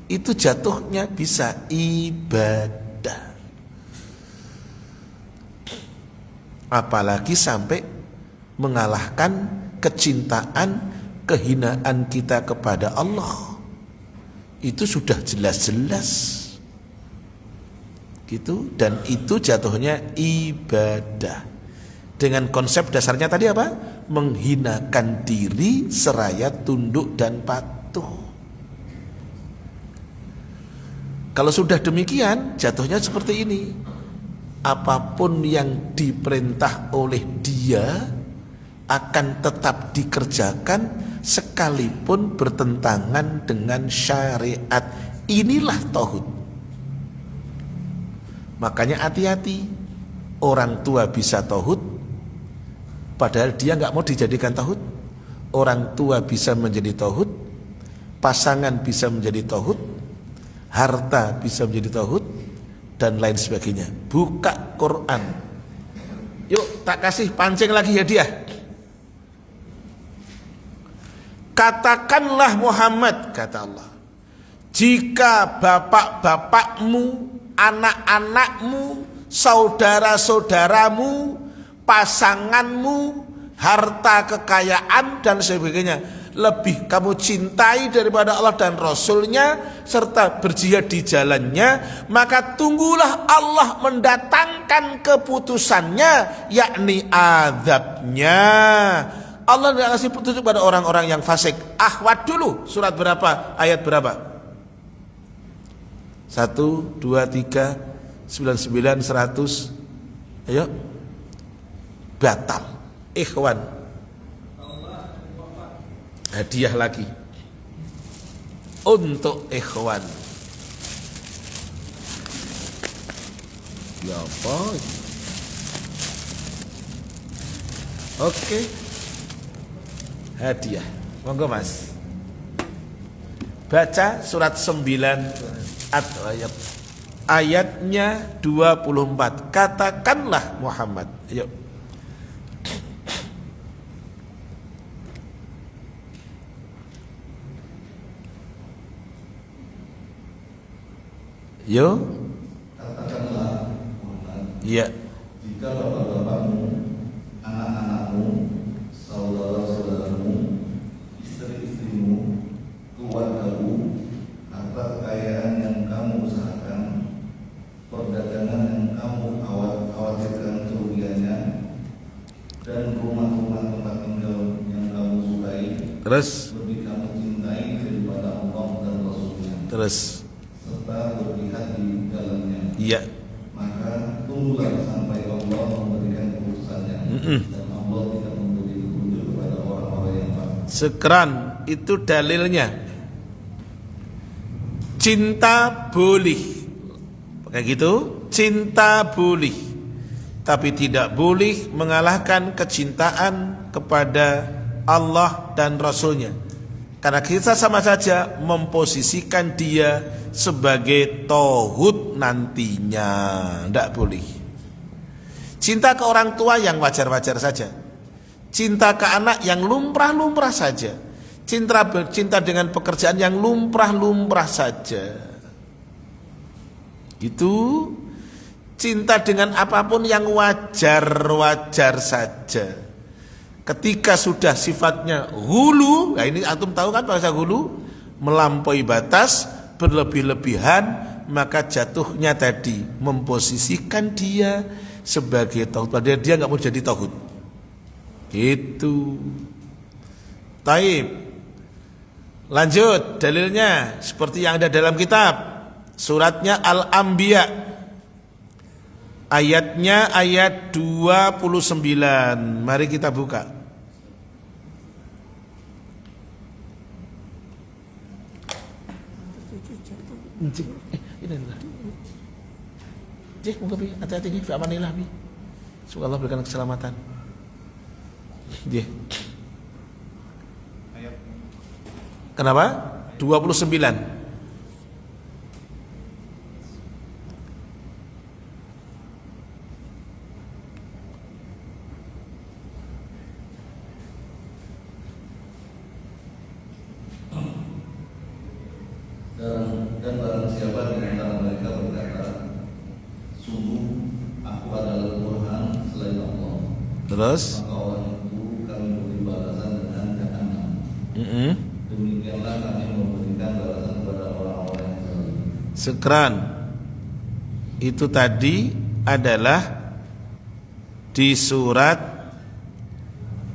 Itu jatuhnya bisa ibadah. Apalagi sampai mengalahkan kecintaan, kehinaan kita kepada Allah. Itu sudah jelas-jelas gitu, dan itu jatuhnya ibadah. Dengan konsep dasarnya tadi apa? Menghinakan diri seraya tunduk dan patuh. Kalau sudah demikian, jatuhnya seperti ini. Apapun yang diperintah oleh dia akan tetap dikerjakan sekalipun bertentangan dengan syariat. Inilah tauhid. Makanya hati-hati. Orang tua bisa tauhid, padahal dia nggak mau dijadikan tauhid. Orang tua bisa menjadi tauhid, pasangan bisa menjadi tauhid, harta bisa menjadi tauhid, dan lain sebagainya. Buka Quran. Yuk tak kasih pancing lagi hadiah. Katakanlah Muhammad, kata Allah, jika bapak-bapakmu, anak-anakmu, saudara-saudaramu, pasanganmu, harta kekayaan dan sebagainya lebih kamu cintai daripada Allah dan Rasulnya serta berjihad di jalannya, maka tunggulah Allah mendatangkan keputusannya, yakni azabnya. Allah tidak kasih petunjuk pada orang-orang yang fasik. Ahwad dulu, surat berapa, ayat berapa? 1, 2, 3, 99, 100. Ayo, batal. Ikhwan, hadiah lagi untuk ikhwan. Ya apa? Oke, hadiah. Monggo Mas. Baca surat 9 ayat ayatnya 24. Katakanlah Muhammad. Ayo. Yo, Katakanlah Muhammad, ya, jika bapak-bapakmu, anak-anakmu, saudara-saudaramu, istri-istrimu, keluargamu, harta kekayaan yang kamu usahakan, perdagangan yang kamu khawatirkan kerugiannya, dan rumah-rumah tempat tinggal yang kamu sukai, terus, lebih kamu cintai daripada Allah dan Rasulnya, terus, serta berpihak di dalamnya, ya, maka tunggulah sampai Allah memberikan keputusannya, dan Allah tidak memberi petunjuk kepada orang-orang yang fasik. sekeran itu dalilnya. Cinta boleh, kayak gitu. Cinta boleh, tapi tidak boleh mengalahkan kecintaan kepada Allah dan Rasulnya, karena kita sama saja memposisikan dia sebagai tauhid nantinya. Tidak boleh. Cinta ke orang tua yang wajar-wajar saja, cinta ke anak yang lumrah-lumrah saja, cinta dengan pekerjaan yang lumrah-lumrah saja. Itu cinta dengan apapun yang wajar-wajar saja. Ketika sudah sifatnya hulu, nah ini antum tahu kan bahasa hulu, melampaui batas, berlebih-lebihan, maka jatuhnya tadi memposisikan dia sebagai tauhid, padahal dia nggak mau jadi tauhid. Gitu. Taib. Lanjut dalilnya seperti yang ada dalam kitab, suratnya Al-Anbiya, ayatnya ayat 29. Mari kita buka. Hati-hati nih, fi'amanillah bi. Semoga Allah berikan keselamatan. Kenapa? 29. Dan barang siapa di antara mereka berkata, sungguh aku adalah Tuhan selain Allah, Terus? maka orang itu kami beri balasan dengan jahannam. Demikianlah kami memberikan balasan kepada orang-orang yang zalim. Sekran. Itu tadi adalah di surat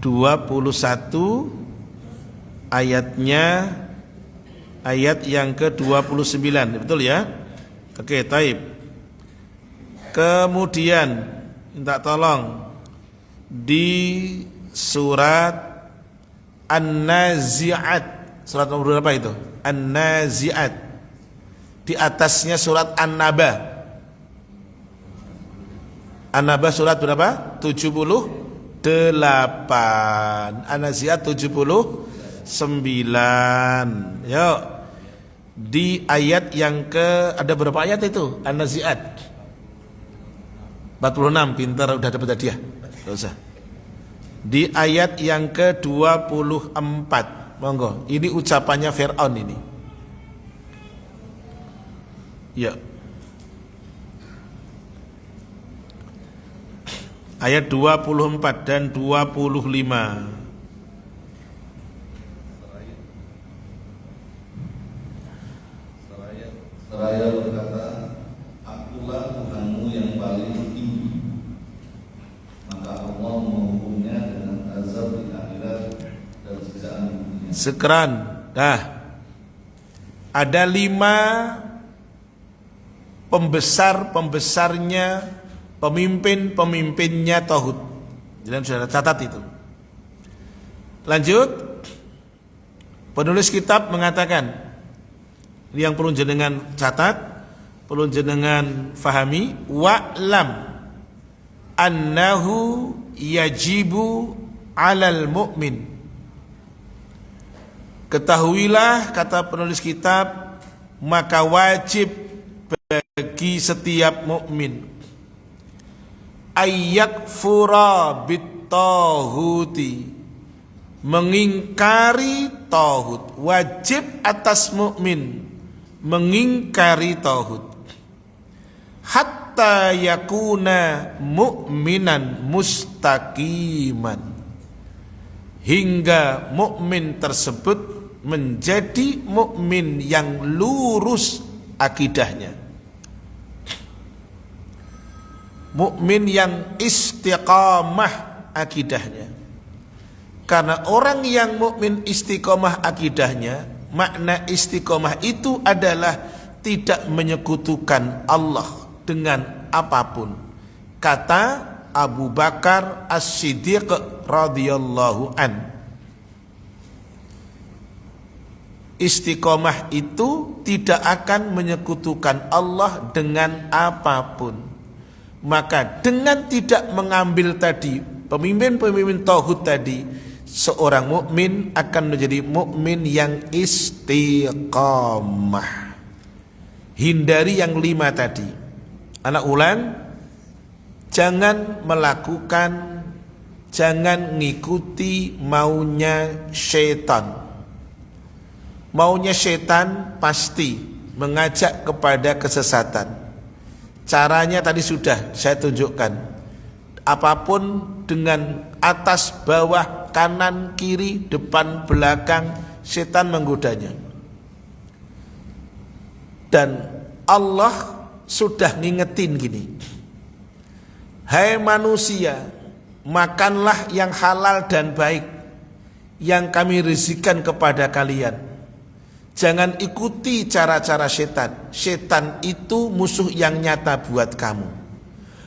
21 ayatnya, ayat yang ke-29, betul ya? Oke, taib. Kemudian minta tolong di surat An-Nazi'at, surat nomor berapa itu? An-Nazi'at. Di atasnya surat An-Naba. An-Naba surat berapa? 78. An-Nazi'at 79. Yuk. Di ayat yang ke, ada berapa ayat itu? An-Nazi'at 46. Pintar, udah dapat hadiah. Gak usah. Di ayat yang ke-24. Monggo. Ini ucapannya Fir'aun ini. Ya. Ayat 24 dan 25. Seraya berkata, akulah Tuhanmu yang paling tinggi. Maka Allah menghukumnya dengan azab di akhirat dan siksaan di dunia. Sekeran. Dah. Ada 5 pembesarnya, pemimpinnya tauhid. Jangan sudah catat itu. Lanjut. Penulis kitab mengatakan, ini yang perlu jenengan catat, perlu jenengan fahami, wa'lam annahu yajibu 'alal mu'min. Ketahuilah, kata penulis kitab, maka wajib bagi setiap mukmin ayyakfura bit-taghuti, mengingkari tauhid. Wajib atas mukmin mengingkari tauhid hatta yakuna mu'minan mustaqiman, hingga mukmin tersebut menjadi mukmin yang lurus akidahnya, mukmin yang istiqamah akidahnya. Karena orang yang mukmin istiqamah akidahnya, makna istiqamah itu adalah tidak menyekutukan Allah dengan apapun. Kata Abu Bakar As-Siddiq radhiyallahu an, istiqamah itu tidak akan menyekutukan Allah dengan apapun. Maka dengan tidak mengambil tadi pemimpin-pemimpin tauhid tadi, seorang mukmin akan menjadi mukmin yang istiqamah. Hindari yang 5 tadi. Anak ulang, jangan melakukan, jangan ngikuti maunya syaitan. Maunya syaitan pasti mengajak kepada kesesatan. Caranya tadi sudah saya tunjukkan. Apapun dengan atas, bawah, kanan, kiri, depan, belakang, setan menggodanya. Dan Allah sudah ngingetin gini. Hai manusia, makanlah yang halal dan baik yang kami rezekikan kepada kalian. Jangan ikuti cara-cara setan. Setan itu musuh yang nyata buat kamu.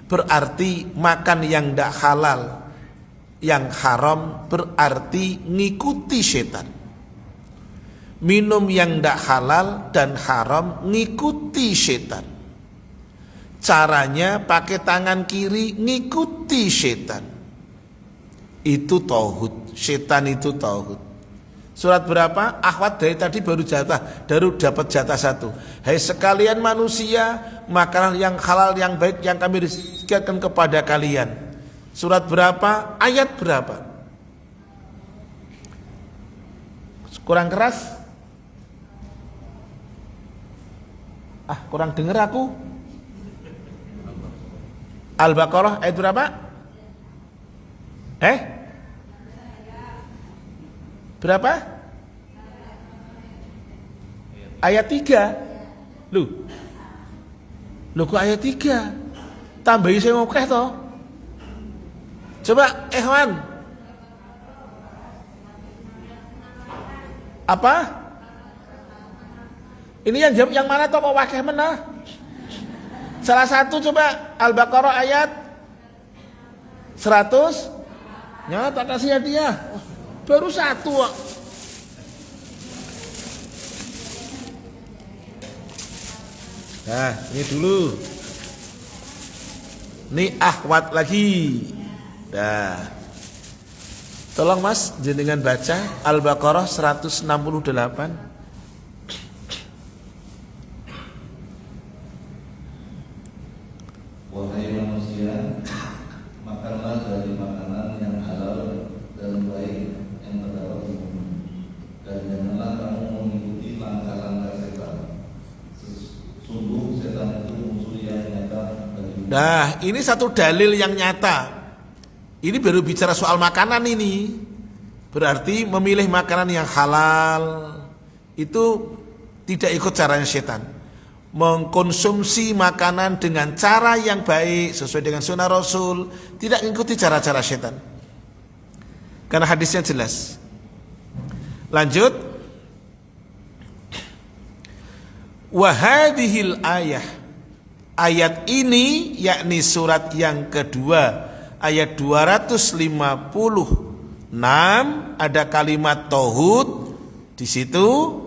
Berarti makan yang tidak halal, yang haram, berarti ngikuti setan. Minum yang tidak halal dan haram, ngikuti setan. Caranya pakai tangan kiri, ngikuti setan. Itu tauhid. Setan itu tauhid. Surat berapa? Akhwat dari tadi baru dapat jatah 1. Hai sekalian manusia, makanan yang halal yang baik yang kami rezekikan kepada kalian. Surat berapa? Ayat berapa? Kurang keras? Kurang dengar aku. Al-Baqarah ayat berapa? Berapa? Ayat 3. Loh kok ayat 3? Tambahi saya ngokeh toh. Coba Ikhwan. Apa? Ini yang jawab yang mana toh, kok wakeh mana? Salah satu coba Al-Baqarah ayat 100. Ya tak kasih hadiah. Baru 1 kok. Nah, ini dulu. Ini akhwat lagi. Dah. Tolong Mas jenengan baca Al-Baqarah 168. Wahai manusia, makanlah dari makanan yang halal dan baik yang terdapat di bumi, dan janganlah kamu mengikuti langkah-langkah setan. Sungguh setan itu musuh yang nyata bagi. Nah, ini satu dalil yang nyata. Ini baru bicara soal makanan ini. Berarti memilih makanan yang halal itu tidak ikut caranya setan. Mengkonsumsi makanan dengan cara yang baik sesuai dengan sunnah Rasul, tidak mengikuti cara-cara setan. Karena hadisnya jelas. Lanjut. Wa hadhil ayah. Ayat ini yakni surat yang kedua, ayat 256, ada kalimat tauhid di situ.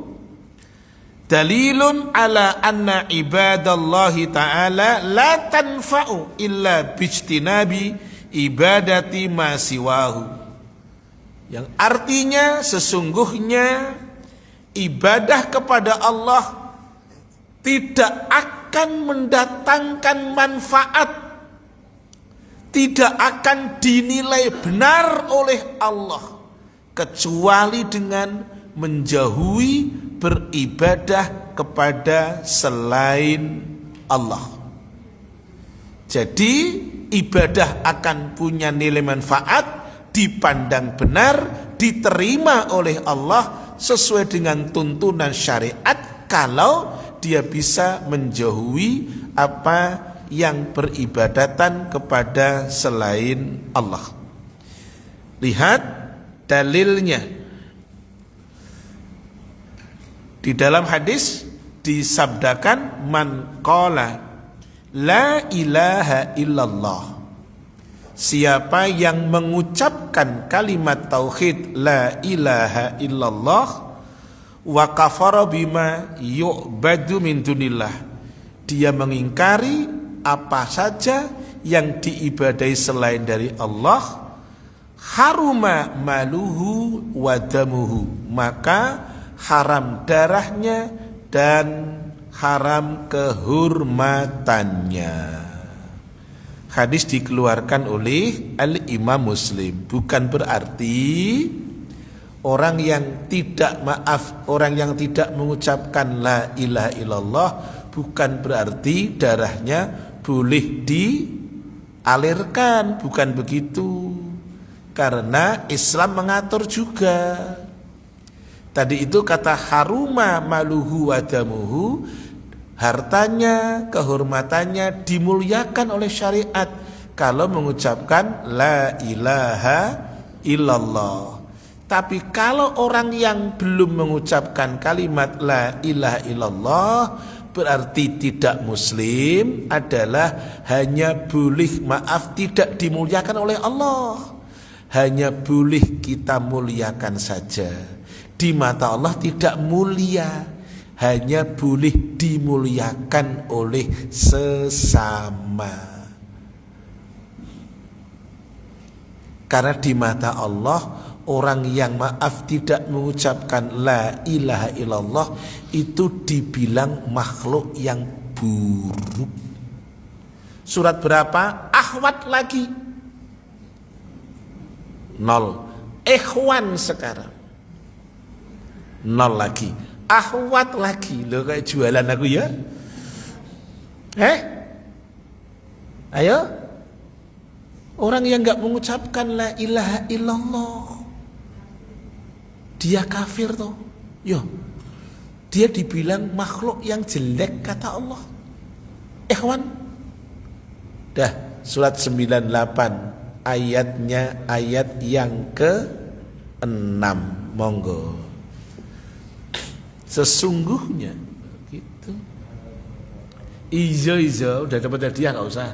Dalilun ala anna ibadallahi ta'ala la tanfa'u illa bijtinabi ibadati ma siwahu. Yang artinya sesungguhnya ibadah kepada Allah tidak akan mendatangkan manfaat, tidak akan dinilai benar oleh Allah kecuali dengan menjauhi beribadah kepada selain Allah. Jadi ibadah akan punya nilai manfaat, dipandang benar, diterima oleh Allah sesuai dengan tuntunan syariat kalau dia bisa menjauhi apa yang beribadatan kepada selain Allah. Lihat dalilnya. Di dalam hadis disabdakan man qala la ilaha illallah. Siapa yang mengucapkan kalimat tauhid la ilaha illallah wa kafara bima yu'badu min dunillah. Dia mengingkari apa saja yang diibadahi selain dari Allah, haruma maluhu wa damuhu, maka haram darahnya dan haram kehormatannya. Hadis dikeluarkan oleh Al-Imam Muslim. Bukan berarti orang yang tidak mengucapkan la ilaha illallah, bukan berarti darahnya boleh dialirkan, bukan begitu. Karena Islam mengatur juga. Tadi itu kata haruma maluhu wa damuhu, hartanya, kehormatannya dimuliakan oleh syariat kalau mengucapkan la ilaha illallah. Tapi kalau orang yang belum mengucapkan kalimat la ilaha illallah, berarti tidak muslim, adalah hanya boleh, tidak dimuliakan oleh Allah. Hanya boleh kita muliakan saja. Di mata Allah tidak mulia, hanya boleh dimuliakan oleh sesama. Karena di mata Allah, orang yang tidak mengucapkan la ilaha illallah itu dibilang makhluk yang buruk. Surat berapa? Ahwat lagi 0. Ikhwan sekarang 0 lagi. Ahwat lagi. Loh, kayak jualan aku ya. Ayo. Orang yang gak mengucapkan la ilaha illallah, dia kafir toh. Yo, dia dibilang makhluk yang jelek kata Allah. Ikhwan. Dah, surat 98 ayatnya, ayat yang ke-6. Monggo. Sesungguhnya gitu. Izo udah dapat hadiah, gak usah.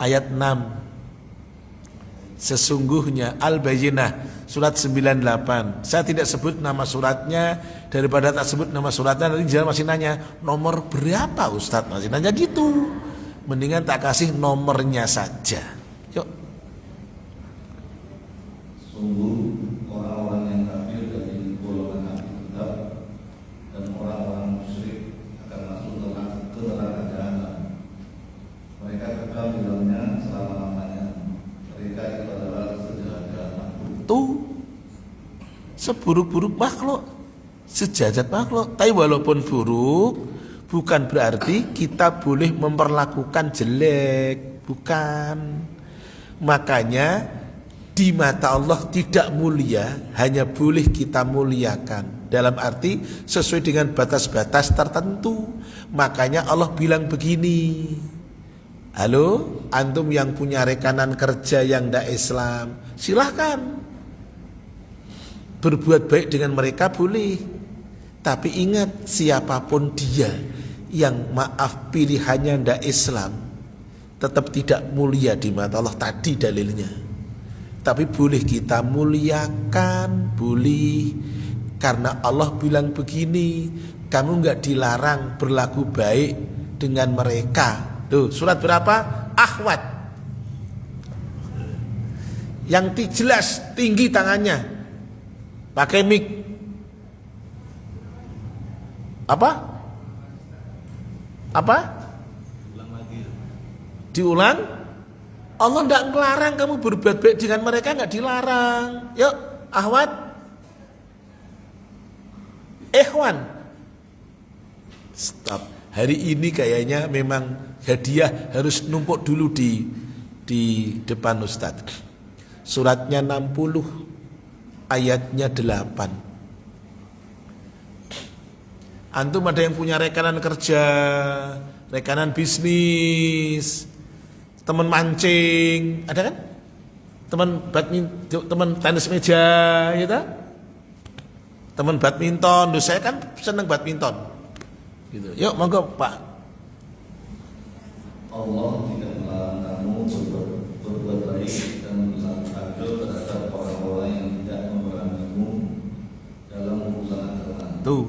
Ayat 6. Sesungguhnya Al-Bayyinah surat 98. Saya tidak sebut nama suratnya, daripada tak sebut nama suratnya nanti jangan masih nanya nomor berapa Ustadz, masih nanya gitu. Mendingan tak kasih nomornya saja. Yuk. Sungguh orang-orang yang kafir dari golongan ahli kitab dan orang-orang musyrik akan masuk ke neraka jahanam. Mereka kekal di dalamnya selama-lamanya. Mereka itu adalah sejahat-jahat makhluk. Tuh, seburuk-buruk makhluk, sejahat makhluk. Tapi walaupun buruk, bukan berarti kita boleh memperlakukan jelek, bukan. Makanya di mata Allah tidak mulia, hanya boleh kita muliakan. Dalam arti sesuai dengan batas-batas tertentu. Makanya Allah bilang begini, halo, antum yang punya rekanan kerja yang tidak Islam, silahkan berbuat baik dengan mereka boleh. Tapi ingat, siapapun dia yang pilihannya tidak Islam, tetap tidak mulia di mata Allah. Tadi dalilnya. Tapi boleh kita muliakan, boleh. Karena Allah bilang begini, kamu enggak dilarang berlaku baik dengan mereka. Tuh, surat berapa? Ahwat. Yang jelas tinggi tangannya, pakai mic. Apa? Diulang. Allah tidak melarang kamu berbuat baik dengan mereka, nggak dilarang. Yuk, ahwat, ikhwan. Stop. Hari ini kayaknya memang hadiah harus numpuk dulu di depan Ustadz. Suratnya 60, ayatnya 8. Antum ada yang punya rekanan kerja, rekanan bisnis, teman mancing, ada kan? Teman badminton, teman tenis meja, gitu. Teman badminton, saya kan seneng badminton. Gitu. Yuk, monggo Pak. Allah tidak melarang kamu berbuat baik dan berlaku adil terhadap orang-orang yang tidak memerangimu dalam urusan agama. Tuh.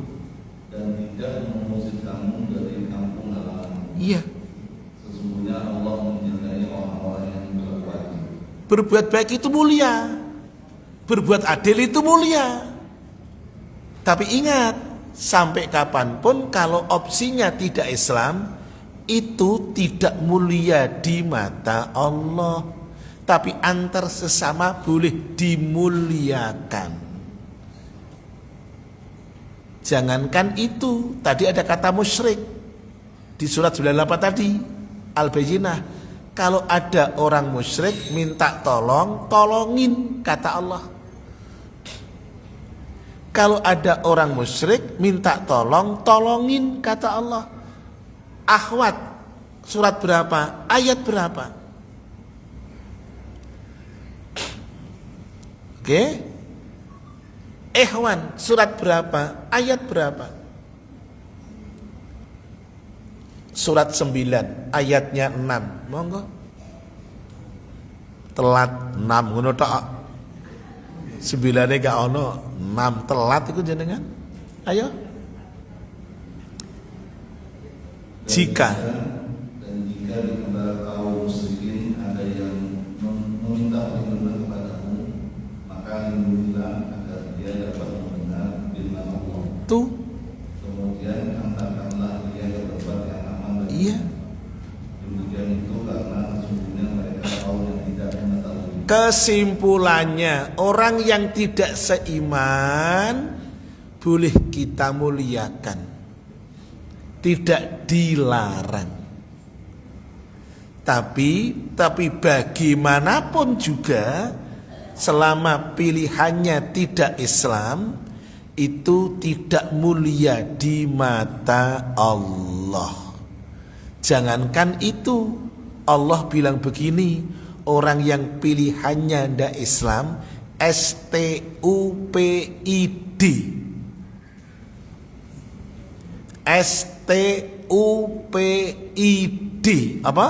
Dan tidak mengusir kamu dari kampung halaman. Iya. Sesungguhnya Berbuat baik itu mulia, berbuat adil itu mulia. Tapi ingat, sampai kapanpun kalau opsinya tidak Islam, itu tidak mulia di mata Allah. Tapi antar sesama boleh dimuliakan. Jangankan itu, tadi ada kata musyrik di surat 98 tadi, Al-Bayyinah. Kalau ada orang musyrik minta tolong, tolongin, kata Allah. Kalau ada orang musyrik minta tolong, tolongin, kata Allah. Akhwat, surat berapa? Ayat berapa? Oke? Ikhwan, surat berapa? Ayat berapa? Surat 9, ayatnya 6. Monggo. Telat 6 ngono tok. 9 gak ono, 6 telat iku jenengan. Ayo. Jika dan jika di antara kaum musyrikin ada yang meminta perlindungan kepadamu, maka lindungilah agar dia dapat mendengar firman Allah. tuh, Kemudian hantarkanlah dia ke tempat yang aman bagi. iya. Demikian itu karena sesungguhnya mereka kaum yang tidak mengetahui. Kesimpulannya, orang yang tidak seiman boleh kita muliakan, tidak dilarang. Tapi bagaimanapun juga, selama pilihannya tidak Islam, itu tidak mulia di mata Allah. Jangankan itu, Allah bilang begini, orang yang pilihannya tidak Islam, STUPID, STUPID, apa?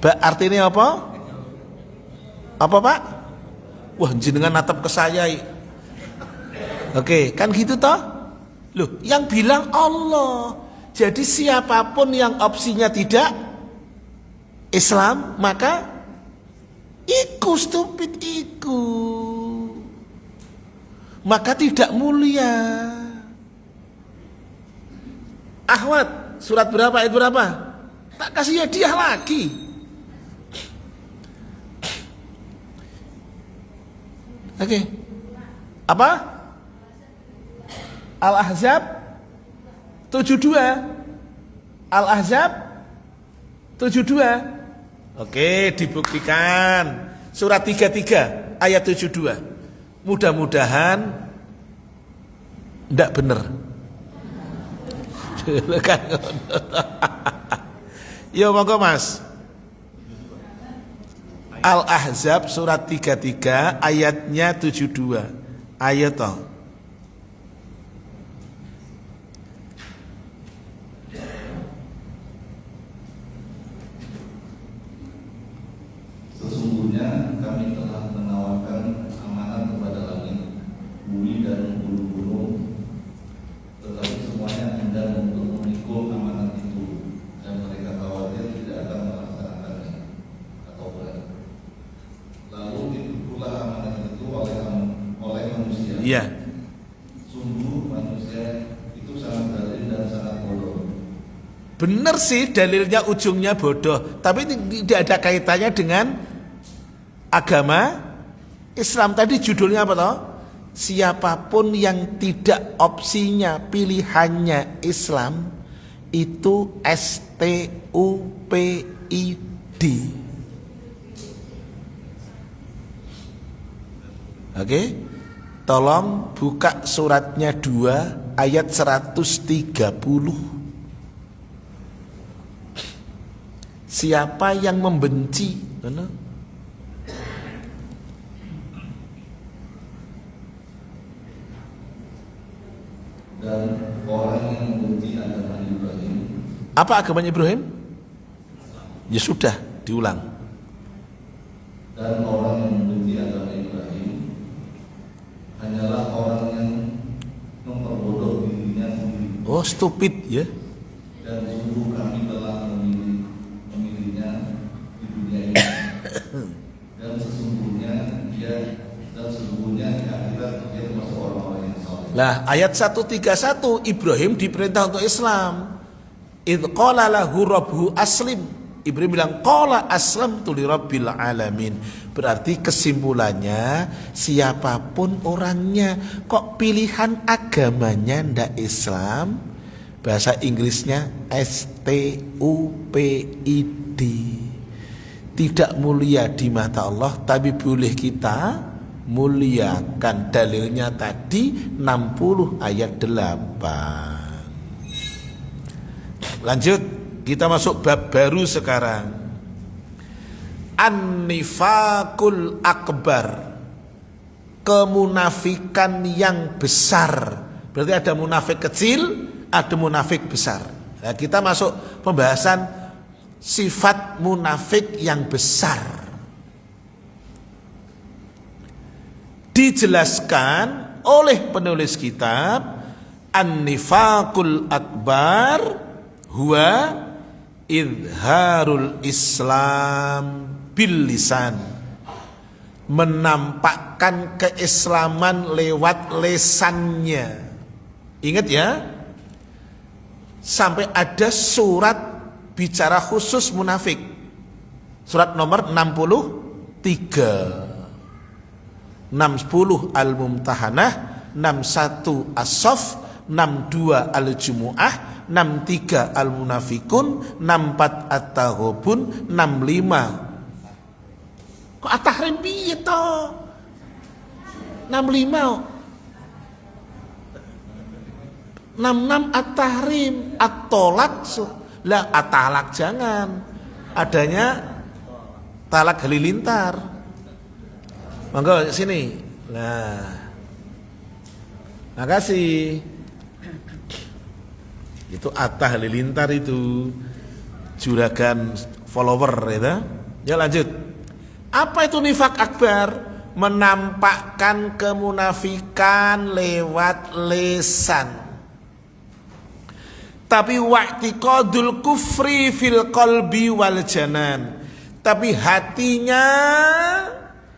Artinya apa? Apa Pak? Wah, jenengan natap ke saya. Oke, kan gitu toh? Loh, yang bilang Allah. Jadi siapapun yang opsinya tidak Islam, maka iku stupid iku. Maka tidak mulia. Ahwat, surat berapa, ayat berapa? Tak kasih hadiah lagi. Oke. Apa? Al-Ahzab 72. Al-Ahzab 72. Oke, dibuktikan. Surat 33 ayat 72. Mudah-mudahan enggak benar. Yo monggo Mas. Al-Ahzab surat 33 ayatnya 72. Ayat toh. Sesungguhnya kami telah menawarkan amanat kepada langit, bumi dan gunung-gunung, tetapi semuanya enggan untuk memikul amanat itu, dan mereka khawatir tidak akan melaksanakannya atau berat. Lalu dipikullah amanat itu oleh manusia. Iya. Sungguh manusia itu sangat zalim dan sangat bodoh. Benar sih dalilnya ujungnya bodoh, tapi tidak ada kaitannya dengan agama Islam. Tadi judulnya apa toh? Siapapun yang tidak opsinya pilihannya Islam, itu STUPID. Oke? Tolong buka suratnya 2 ayat 130. Siapa yang membenci, benar? Dan orang yang membenci agama Ibrahim. Apa agamanya Ibrahim? Ya sudah, diulang. Dan orang yang membenci agama Ibrahim hanyalah orang yang memperbodoh dirinya sendiri. Oh, stupid ya. Dan sungguh kami telah memilihnya di dunia ini Lah ayat 131 Ibrahim diperintah untuk Islam. Idh qala lahu rabbuhu aslim. Ibrahim bilang qala aslamtu lirabbil alamin. Berarti kesimpulannya siapapun orangnya kok pilihan agamanya ndak Islam, bahasa Inggrisnya STUPID, tidak mulia di mata Allah, tapi boleh kita muliakan. Dalilnya tadi 60 ayat 8. Lanjut, kita masuk bab baru sekarang. An-nifaqul akbar, kemunafikan yang besar. Berarti ada munafik kecil, ada munafik besar. Nah, kita masuk pembahasan sifat munafik yang besar. Dijelaskan oleh penulis kitab, an-nifaqul akbar huwa idharul Islam bil lisan, menampakkan keislaman lewat lesannya. Ingat ya, sampai ada surat bicara khusus munafik, surat nomor 63, 60 Al-Mumtahanah, 61 As-Saff, 62 Al-Jumu'ah, 63 Al-Munafikun, 64 At-Taghabun, 65 kok At-Tahrim piye to? 65 66 At-Tahrim, At-Tolak. Lah At-Talak jangan, adanya talak halilintar. Monggo sini. Nah, makasih. Itu Atta Halilintar, itu juragan follower ya. Ya lanjut. Apa itu nifak akbar? Menampakkan kemunafikan lewat lesan. Tapi wa'tiqadul kufri fil qalbi wal janan. Tapi hatinya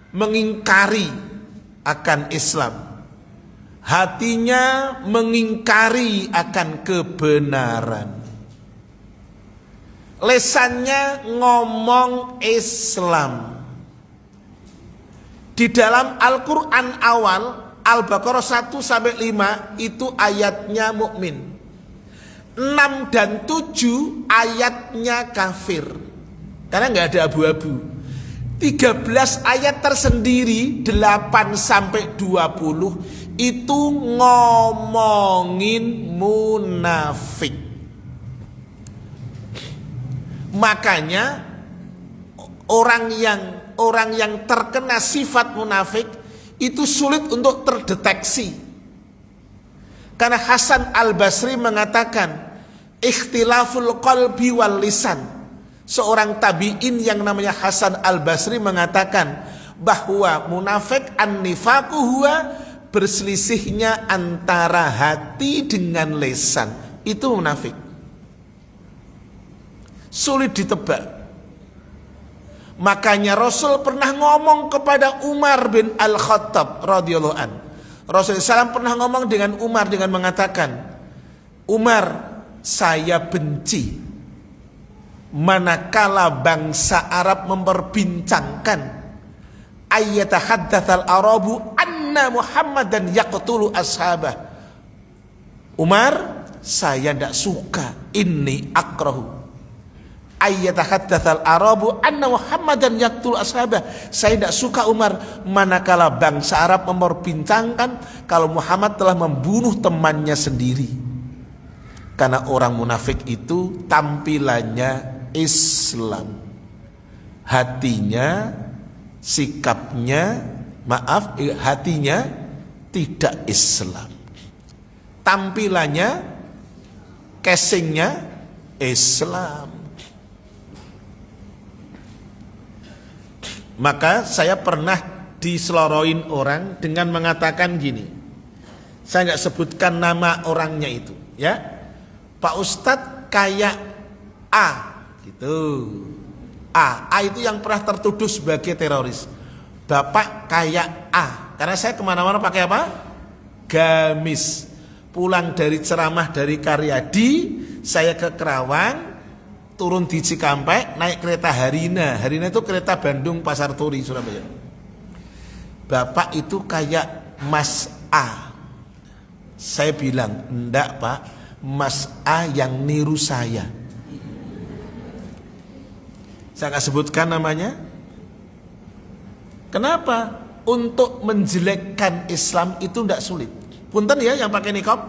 mengingkari akan Islam. Hatinya mengingkari akan kebenaran. Lesannya ngomong Islam. Di dalam Al-Quran awal, Al-Baqarah 1-5 itu ayatnya mukmin. 6 dan 7 ayatnya kafir. Karena nggak ada abu-abu. 13 ayat tersendiri 8-20 itu ngomongin munafik. Makanya orang yang terkena sifat munafik itu sulit untuk terdeteksi. Karena Hasan Al-Basri mengatakan ikhtilaful qalbi wal lisan. Seorang tabi'in yang namanya Hasan Al-Basri mengatakan bahwa munafik an-nifaqu huwa berselisihnya antara hati dengan lisan. Itu munafik. Sulit ditebak. Makanya Rasul pernah ngomong kepada Umar bin Al-Khattab radhiyallahu an. Rasulullah SAW pernah ngomong dengan Umar dengan mengatakan, Umar, saya benci manakala bangsa Arab memperbincangkan ayyatahaddatsal arabu anna Muhammadan yaqtulu ashabah. Umar, saya tidak suka, ini akrahu ayyatahaddatsal arabu anna Muhammadan yaqtulu ashabah. Saya tidak suka Umar manakala bangsa Arab memperbincangkan kalau Muhammad telah membunuh temannya sendiri. Karena orang munafik itu tampilannya Islam, hatinya, sikapnya, hatinya tidak Islam, tampilannya, casingnya Islam. Maka saya pernah diseloroin orang dengan mengatakan gini, saya nggak sebutkan nama orangnya itu, ya, Pak Ustadz kayak A, gitu. A itu yang pernah tertuduh sebagai teroris. Bapak kayak A, karena saya kemana-mana pakai apa? gamis. Pulang dari ceramah dari Karyadi, saya ke Kerawang, turun di Cikampek, naik kereta Harina. Harina itu kereta Bandung Pasar Turi Surabaya. Bapak itu kayak Mas A. Saya bilang, enggak Pak, Mas A yang niru saya. Saya nggak sebutkan namanya. Kenapa? Untuk menjelekkan Islam itu enggak sulit. Punten ya yang pakai niqab.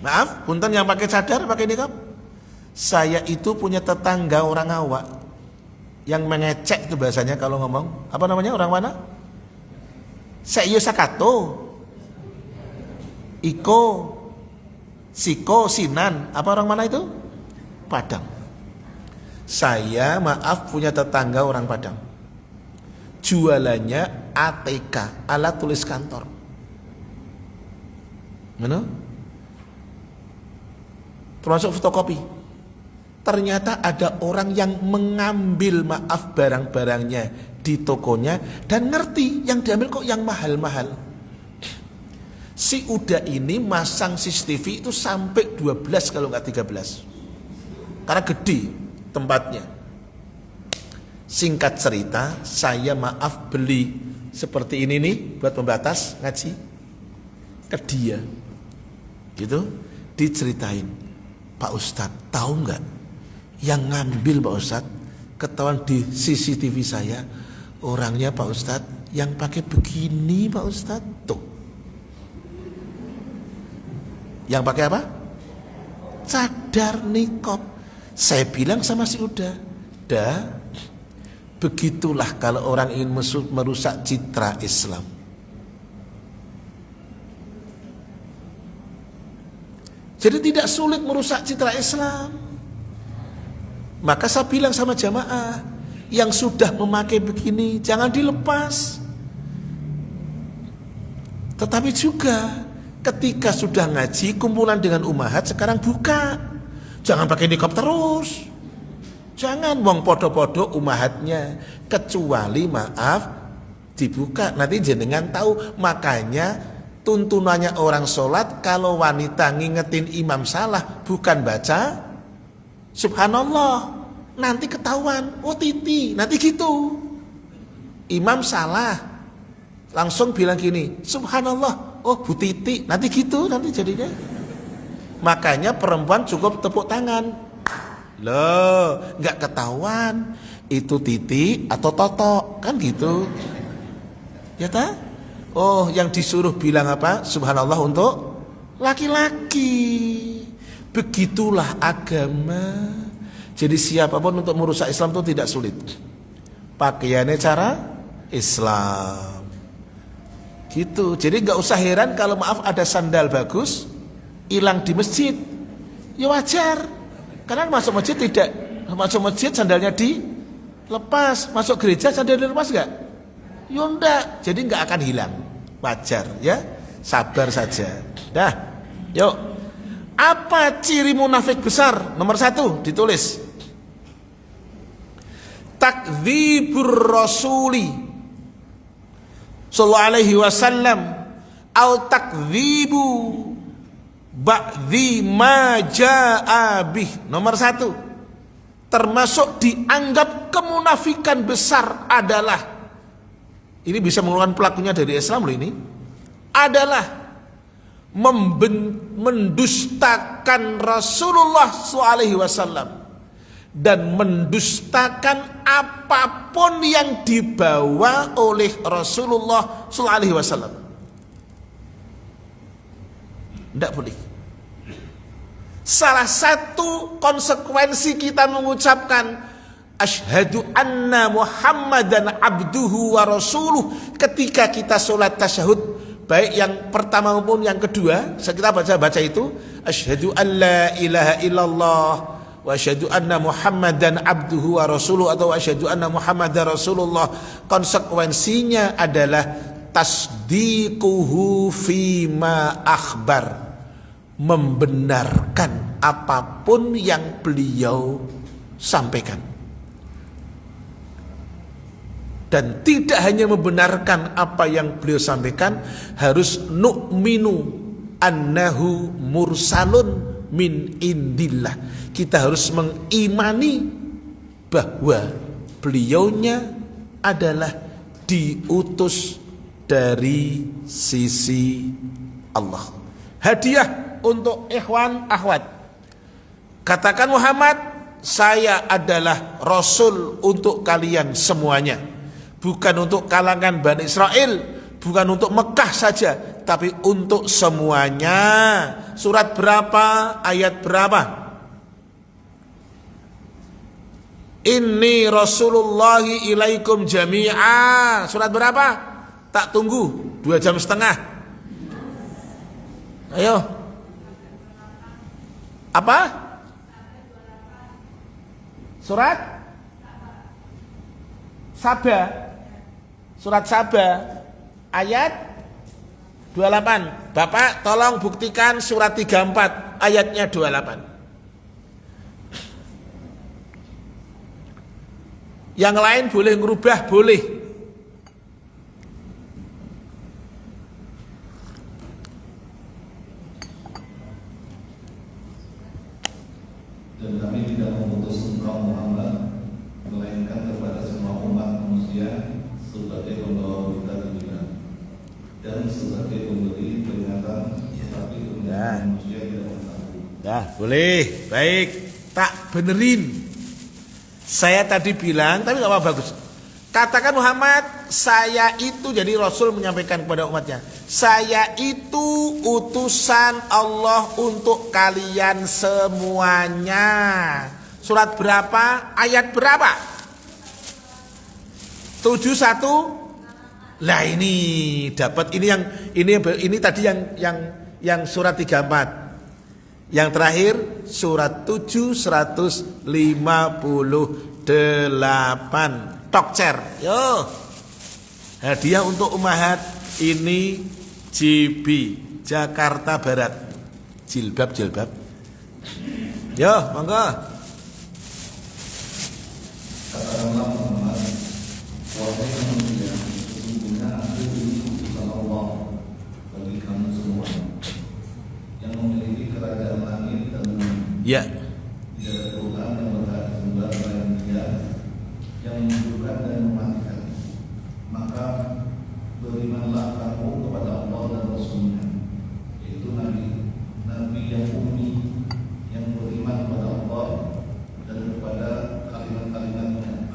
Maaf, punten yang pakai cadar, pakai niqab. Saya itu punya tetangga orang awak yang mengecek itu bahasanya kalau ngomong. Apa namanya orang mana? Seyo Sakato, Iko, Siko, Sinan. Apa orang mana itu? Padang. Saya maaf punya tetangga orang Padang. Jualannya ATK, alat tulis kantor. Mana? Termasuk fotokopi. Ternyata ada orang yang mengambil maaf barang-barangnya di tokonya dan ngerti yang diambil kok yang mahal-mahal. Si Uda ini masang CCTV itu sampai 12 kalau nggak 13. Karena gede tempatnya. Singkat cerita, saya maaf beli seperti ini nih buat pembatas ngaji ke dia. Gitu diceritain, Pak Ustadz tahu nggak yang ngambil Pak Ustadz ketahuan di CCTV saya orangnya Pak Ustadz yang pakai begini Pak Ustadz tuh, yang pakai apa? Cadar niqab. Saya bilang sama si Uda, begitulah kalau orang ingin merusak citra Islam. Jadi tidak sulit merusak citra Islam. Maka saya bilang sama jamaah, yang sudah memakai begini jangan dilepas. Tetapi juga ketika sudah ngaji kumpulan dengan ummahat sekarang buka. Jangan pakai niqab terus. Jangan wong podo-podo ummahatnya, kecuali maaf dibuka nanti jenengan tahu. Makanya tuntunannya orang sholat kalau wanita ngingetin imam salah bukan baca subhanallah, nanti ketahuan oh titi, nanti gitu. Imam salah langsung bilang gini subhanallah, oh bu titi, nanti gitu nanti jadinya. Makanya perempuan cukup tepuk tangan. Loh, nggak ketahuan itu titi atau toto kan gitu. Ya ta? Oh, yang disuruh bilang apa? Subhanallah untuk laki-laki. Begitulah agama. Jadi siapapun untuk merusak Islam itu tidak sulit. Pakaiannya cara Islam. Gitu. Jadi nggak usah heran kalau maaf ada sandal bagus hilang di masjid. Ya wajar. Karena masuk masjid tidak, masuk masjid sandalnya dilepas, masuk gereja sandalnya dilepas enggak? Ya enggak, jadi enggak akan hilang. Wajar ya, sabar saja. Dah, yuk. Apa ciri munafik besar? Nomor 1 ditulis. Takdzibur rasuli sallallahu alaihi wasallam au takdzibu ba'dhi ma ja'a bih. Nomor 1, termasuk dianggap kemunafikan besar adalah, ini bisa mengeluarkan pelakunya dari Islam loh ini, adalah mendustakan Rasulullah SAW dan mendustakan apapun yang dibawa oleh Rasulullah SAW. Tidak boleh. Salah satu konsekuensi kita mengucapkan asyhadu anna Muhammadan abduhu wa rasuluh ketika kita sholat tasyahud, baik yang pertama maupun yang kedua, kita baca itu asyhadu an la ilaha illallah wa asyhadu anna Muhammadan abduhu wa rasuluh atau asyhadu anna Muhammadan rasulullah. Konsekuensinya adalah tasdiquhu fima akhbar, membenarkan apapun yang beliau sampaikan. Dan tidak hanya membenarkan apa yang beliau sampaikan, harus nu'minu annahu mursalun min indillah. Kita harus mengimani bahwa beliaunya adalah diutus dari sisi Allah. Hadiah untuk ikhwan akhwat. Katakan Muhammad, saya adalah Rasul untuk kalian semuanya. Bukan untuk kalangan Bani Israel, bukan untuk Mekah saja, tapi untuk semuanya. Surat berapa? Ayat berapa? Inni Rasulullahi ilaikum jami'a. Surat berapa? Tak tunggu 2 jam setengah. Ayo. Apa? Surat Saba. Surat Saba ayat 28. Bapak tolong buktikan surat 34 ayatnya 28. Yang lain boleh ngerubah, boleh. Dan kami tidak memutus engkau Muhammad, melainkan kepada semua umat manusia sebagai pembawa berita gembira dan sebagai pemberi peringatan, tetapi kebanyakan manusia tidak mengetahui. Dah, boleh. Baik, tak benerin. Saya tadi bilang, tapi gak apa-apa, bagus. Katakan Muhammad, saya itu, jadi Rasul menyampaikan kepada umatnya, saya itu utusan Allah untuk kalian semuanya. Surat berapa? Ayat berapa? 71. Lah ini dapat, ini tadi yang surat 34. Yang terakhir surat 7 158. Tokcer. Yo. Hadiah untuk Ummahat ini JB Jakarta Barat. Jilbab. Yo, monggo. Katakanlah Muhammad, wahai manusia, sesungguhnya aku ini utusan Allah bagi kamu semua, yang memiliki kerajaan langit dan bumi. Ya. Tidak ada Tuhan yang berhak disembah selain Dia, yang menghidupkan dan mematikan. Maka berimanlah kamu kepada Allah dan Rasul-Nya, yaitu Nabi yang ummi, yang beriman kepada Allah dan kepada kalimat-kalimatnya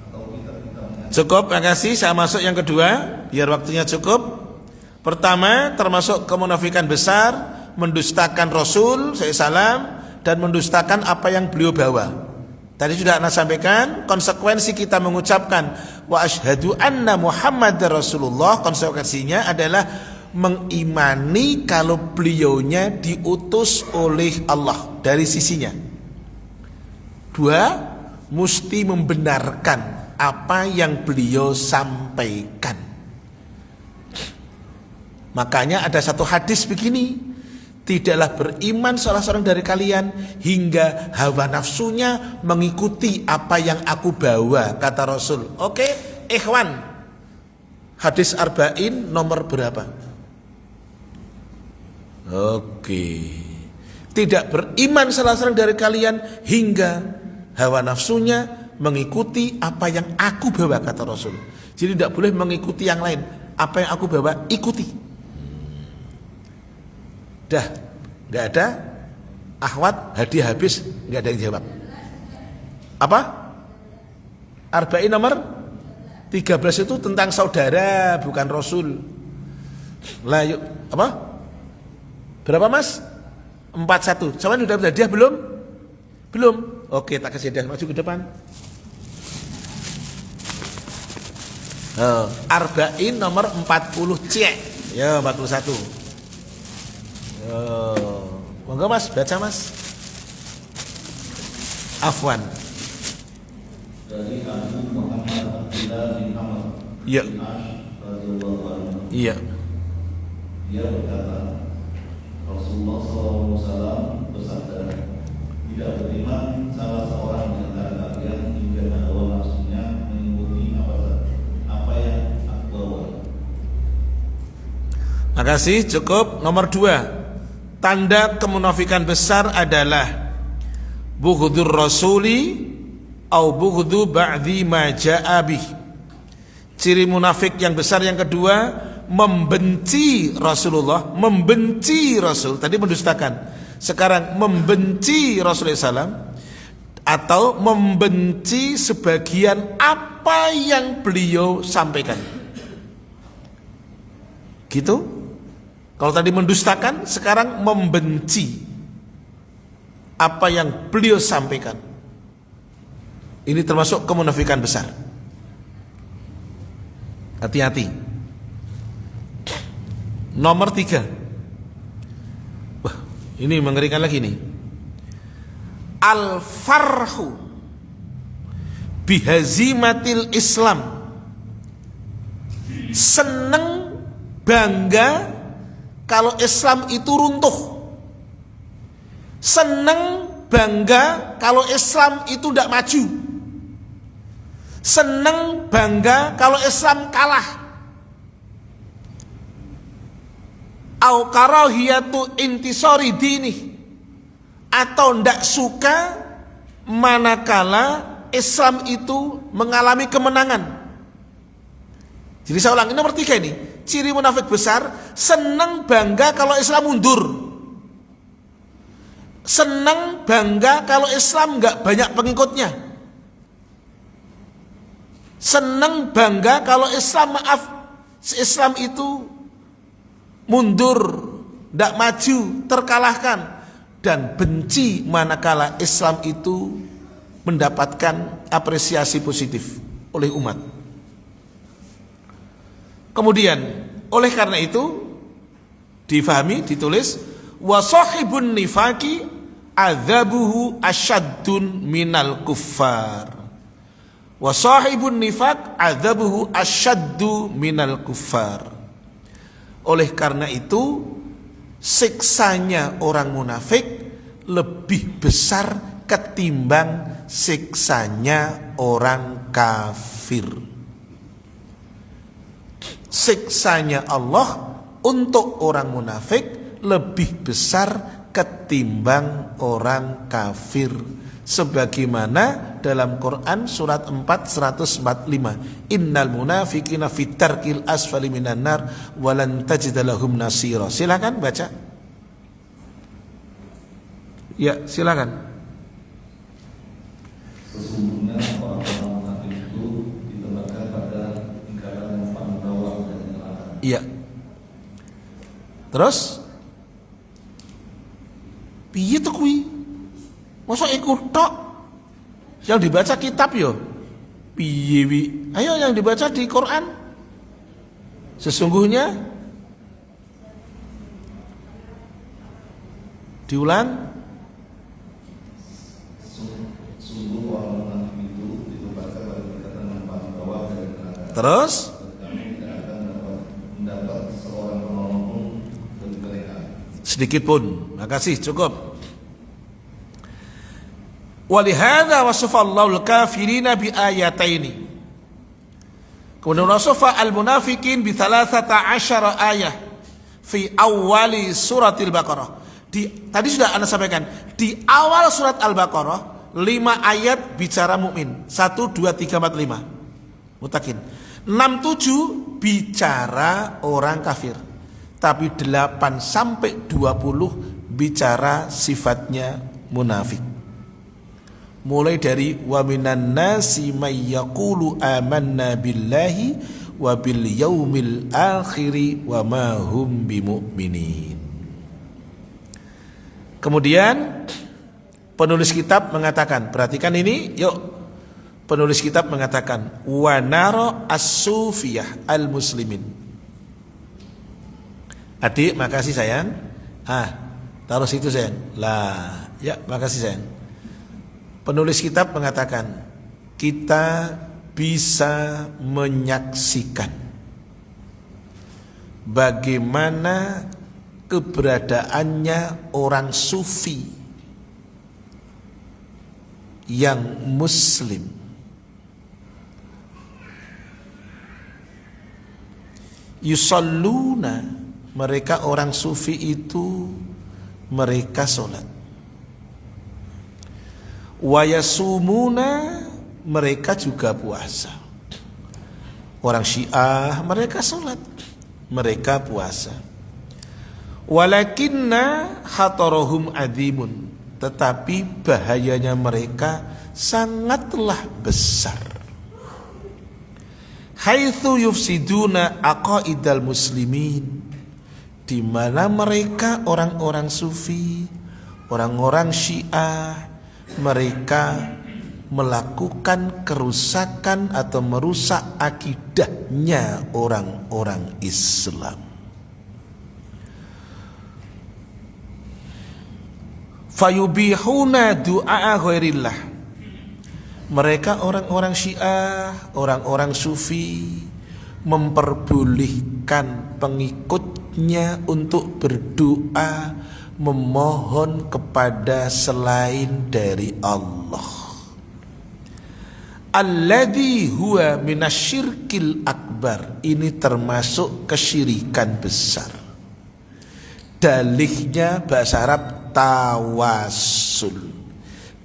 atau kitab-kitabnya. Cukup, makasih. Saya masuk yang kedua, biar waktunya cukup. Pertama, termasuk kemunafikan besar, mendustakan Rasul SAW dan mendustakan apa yang beliau bawa. Tadi sudah Anda sampaikan, konsekuensi kita mengucapkan wa asyhadu anna Muhammadar Rasulullah, konsekuensinya adalah mengimani kalau beliaunya diutus oleh Allah dari sisinya. Dua, mesti membenarkan apa yang beliau sampaikan. Makanya ada satu hadis begini, tidaklah beriman salah seorang dari kalian hingga hawa nafsunya mengikuti apa yang aku bawa, kata Rasul. Oke, ikhwan, hadis arba'in nomor berapa? Oke, tidak beriman salah seorang dari kalian hingga hawa nafsunya mengikuti apa yang aku bawa, kata Rasul. Jadi tidak boleh mengikuti yang lain, apa yang aku bawa ikuti. Dah, nggak ada akhwat, hadiah habis, nggak ada yang jawab. Apa? Arba'in nomor 13 itu tentang saudara, bukan Rasul. Lah yuk, apa? Berapa Mas? 41. Sama sudah hadiah belum? Belum. Oke, tak kasih hadiah, maju ke depan. Arba'in nomor 40 C. Ya, 41. Monggo Mas, baca Mas. Afwan. Dari Abu Muhammad Abdullah bin Amr Iya. bin Ash radhiyallahu anhu. Iya. Dia berkata, Rasulullah SAW bersabda, tidak beriman salah seorang di antara kalian hingga hawa nafsunya mengikuti apa saja. Makasih, cukup. Nomor 2, tanda kemunafikan besar adalah bughdur rasuli au bughdu ba'di ma ja'a bih. Ciri munafik yang besar yang kedua, membenci Rasulullah, membenci Rasul. Tadi mendustakan, sekarang membenci Rasulullah SAW, atau membenci sebagian apa yang beliau sampaikan. Gitu. Kalau tadi mendustakan, sekarang membenci apa yang beliau sampaikan. Ini termasuk kemunafikan besar. Hati-hati. Nomor 3. Wah, ini mengerikan lagi nih. Al-farhu bihazimatil Islam. Seneng, bangga kalau Islam itu runtuh. Seneng, bangga kalau Islam itu tidak maju. Seneng, bangga kalau Islam kalah. Au karahiyatu intisari dini, atau tidak suka manakala Islam itu mengalami kemenangan. Jadi saya ulangi, nomor 3 ini, ciri munafik besar, senang bangga kalau Islam mundur. Senang bangga kalau Islam nggak banyak pengikutnya. Senang bangga kalau Islam itu mundur, tidak maju, terkalahkan. Dan benci manakala Islam itu mendapatkan apresiasi positif oleh umat. Kemudian oleh karena itu difahami, ditulis, wa sahibun nifaqi adzabuhu asyaddun minal kuffar. Wa sahibun nifaq adzabuhu asyaddu minal kuffar. Oleh karena itu siksanya orang munafik lebih besar ketimbang siksanya orang kafir. Siksanya Allah untuk orang munafik lebih besar ketimbang orang kafir, sebagaimana dalam Quran surat 4 145, innal munafiqina fit tarkil asfali minan nar walan tajida lahum nasira. Silakan baca. Ya, silakan. Sesungguhnya orang-orang munafik itu ditempatkan pada lingkaran yang paling bawah dan neraka. Iya. Terus piye to kuwi? Masa ikut tok? Yang dibaca kitab yo. Piye wi? Ayo yang dibaca di Quran. Sesungguhnya diulang. Sungguh orang munafik itu ditempatkan pada lingkaran yang paling bawah dan neraka. Terus Kami tidak akan mendapat seorang penolong pun bagi mereka. sedikit pun. Makasih, cukup. Walihada wasafallahu al-kafirina bi ayataini. Kemudian wasafa al-munafiqin bi 13 ayah fi awali suratil Baqarah. Tadi sudah Anda sampaikan, di awal surat Al-Baqarah 5 ayat bicara mukmin. 1 2 3 4 5. Mutakin. 6 7 bicara orang kafir. Tapi 8 sampai 20 bicara sifatnya munafik. Mulai dari wa minan nasi may yaqulu amanna billahi wa bil yaumil akhiri wa ma hum bimu'minin. Kemudian penulis kitab mengatakan, perhatikan ini, yuk. Penulis kitab mengatakan wa nara as-sufiyah al-muslimin. Adik, makasih sayang. Taruh situ sayang. Lah, ya, makasih sayang. Penulis kitab mengatakan kita bisa menyaksikan bagaimana keberadaannya orang sufi yang muslim yusalluna Mereka orang sufi itu mereka sholat. Wa yasumuna, mereka juga puasa. Orang Syiah mereka sholat, mereka puasa. Walakinna khatarahum adzimun, tetapi bahayanya mereka sangatlah besar. Haitsu yufsiduna aqaidal muslimin, di mana mereka orang-orang sufi, orang-orang Syiah, mereka melakukan kerusakan atau merusak akidahnya orang-orang Islam. Fayubihuna du'a ghairillah, mereka orang-orang Syiah, orang-orang sufi memperbolehkan pengikutnya untuk berdoa memohon kepada selain dari Allah. Alladzi huwa minasyirkil akbar, ini termasuk kesyirikan besar. Dalihnya bahasa Arab tawasul,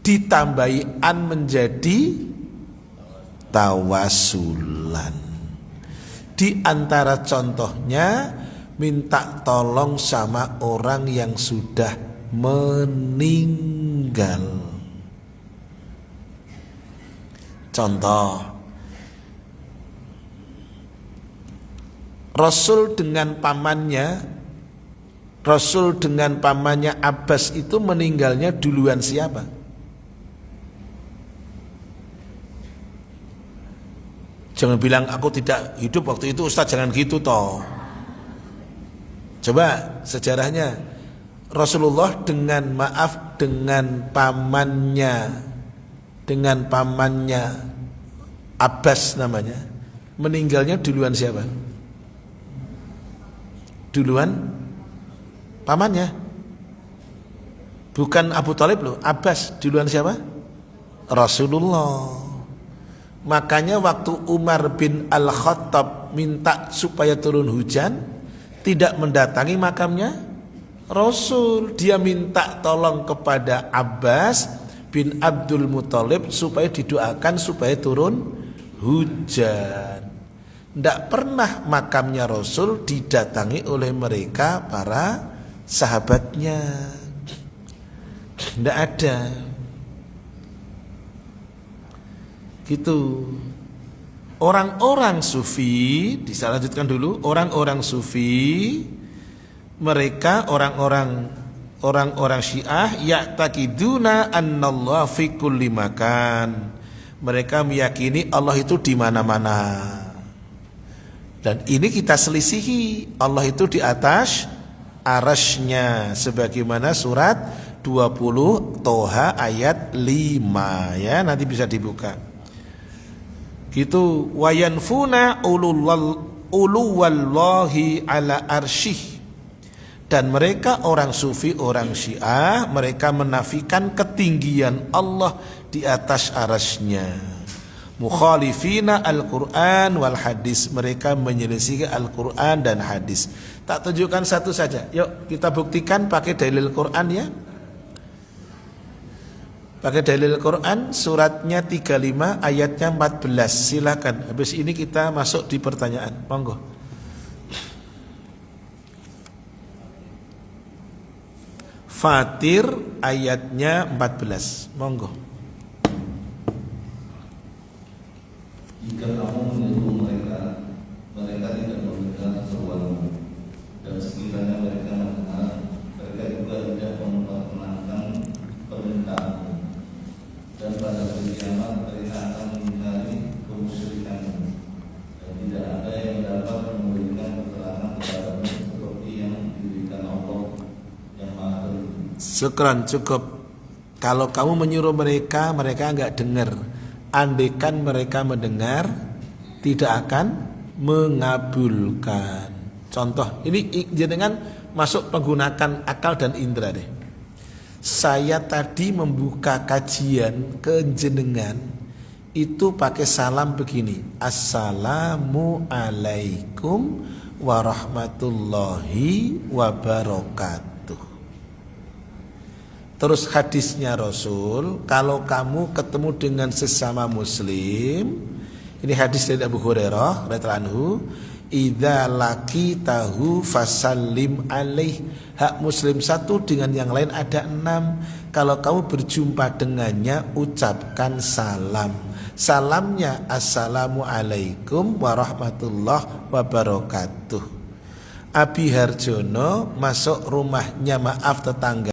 ditambahi an menjadi tawasulan. Di antara contohnya minta tolong sama orang yang sudah meninggal. Contoh, Rasul dengan pamannya Abbas itu meninggalnya duluan siapa? Jangan bilang aku tidak hidup waktu itu, Ustaz, jangan gitu toh. Coba sejarahnya, Rasulullah dengan pamannya Abbas namanya, meninggalnya duluan siapa? Duluan pamannya, bukan Abu Thalib loh. Abbas duluan siapa? Rasulullah. Makanya waktu Umar bin Al-Khattab minta supaya turun hujan, tidak mendatangi makamnya Rasul, dia minta tolong kepada Abbas bin Abdul Muthalib supaya didoakan supaya turun hujan. Tidak pernah makamnya Rasul didatangi oleh mereka para sahabatnya, tidak ada. Gitu. Orang-orang sufi, dilanjutkan dulu, orang-orang sufi, mereka orang-orang Syiah ya'taqiduna annallaha fi kulli makan. Mereka meyakini Allah itu di mana-mana. Dan ini kita selisihi, Allah itu di atas arasy-Nya sebagaimana surat 20 Toha ayat 5 ya, nanti bisa dibuka. Gitu, wayanfuna uluwallahi ala arsyih. Dan mereka orang sufi, orang Syiah, mereka menafikan ketinggian Allah di atas arasy-Nya. Mukhalifina al-Quran wal hadis, mereka menyelisih Al-Quran dan hadis. Tak tunjukkan satu saja. Yuk kita buktikan pakai dalil Quran ya. Pakai dalil Quran, suratnya 35 ayatnya 14. Silakan. Habis ini kita masuk di pertanyaan. Monggo. Fatir ayatnya 14. Monggo. Jika kamu menyuruh mereka, mereka tidak mendengar seruanmu, dan sekiranya mereka mendengar, mereka juga tidak memperkenankan permintaanmu. Dan pada hari kiamat mereka akan mengingkari kemusyrikanmu, dan tidak ada yang dapat memberikan keterangan kepadamu seperti yang diberikan Allah yang Maha Tinggi. Syukran, cukup. Kalau kamu menyuruh mereka, mereka enggak dengar. Andaikan mereka mendengar, tidak akan mengabulkan. Contoh, ini jenengan masuk menggunakan akal dan indera deh. Saya tadi membuka kajian ke jenengan itu pakai salam begini, Assalamualaikum warahmatullahi wabarakatuh. Terus hadisnya Rasul, kalau kamu ketemu dengan sesama muslim, ini hadis dari Abu Hurairah radhiyallahu anhu, idza laqitahu fasallim alaih. Hak muslim satu dengan yang lain ada 6. Kalau kamu berjumpa dengannya, ucapkan salam. Salamnya assalamualaikum warahmatullahi wabarakatuh. Abi Harjono masuk rumahnya, maaf tetangganya,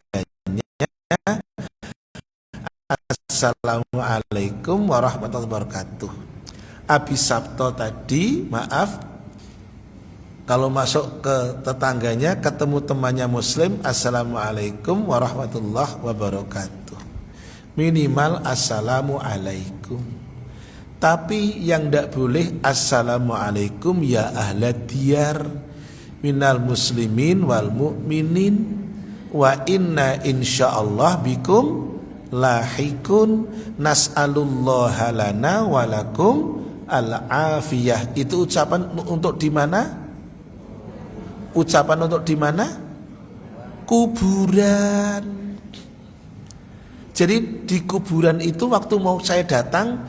assalamualaikum warahmatullahi wabarakatuh. Abi Sabto tadi, maaf, kalau masuk ke tetangganya ketemu temannya muslim, assalamualaikum warahmatullahi wabarakatuh. Minimal assalamualaikum. Tapi yang tidak boleh assalamualaikum ya ahlad diyar minal muslimin wal mu'minin wa inna insyaallah bikum lahikun nas'alullaha lana walakum al-afiyah. Itu ucapan untuk di mana? Ucapan untuk di mana? Kuburan. Jadi di kuburan itu waktu mau saya datang,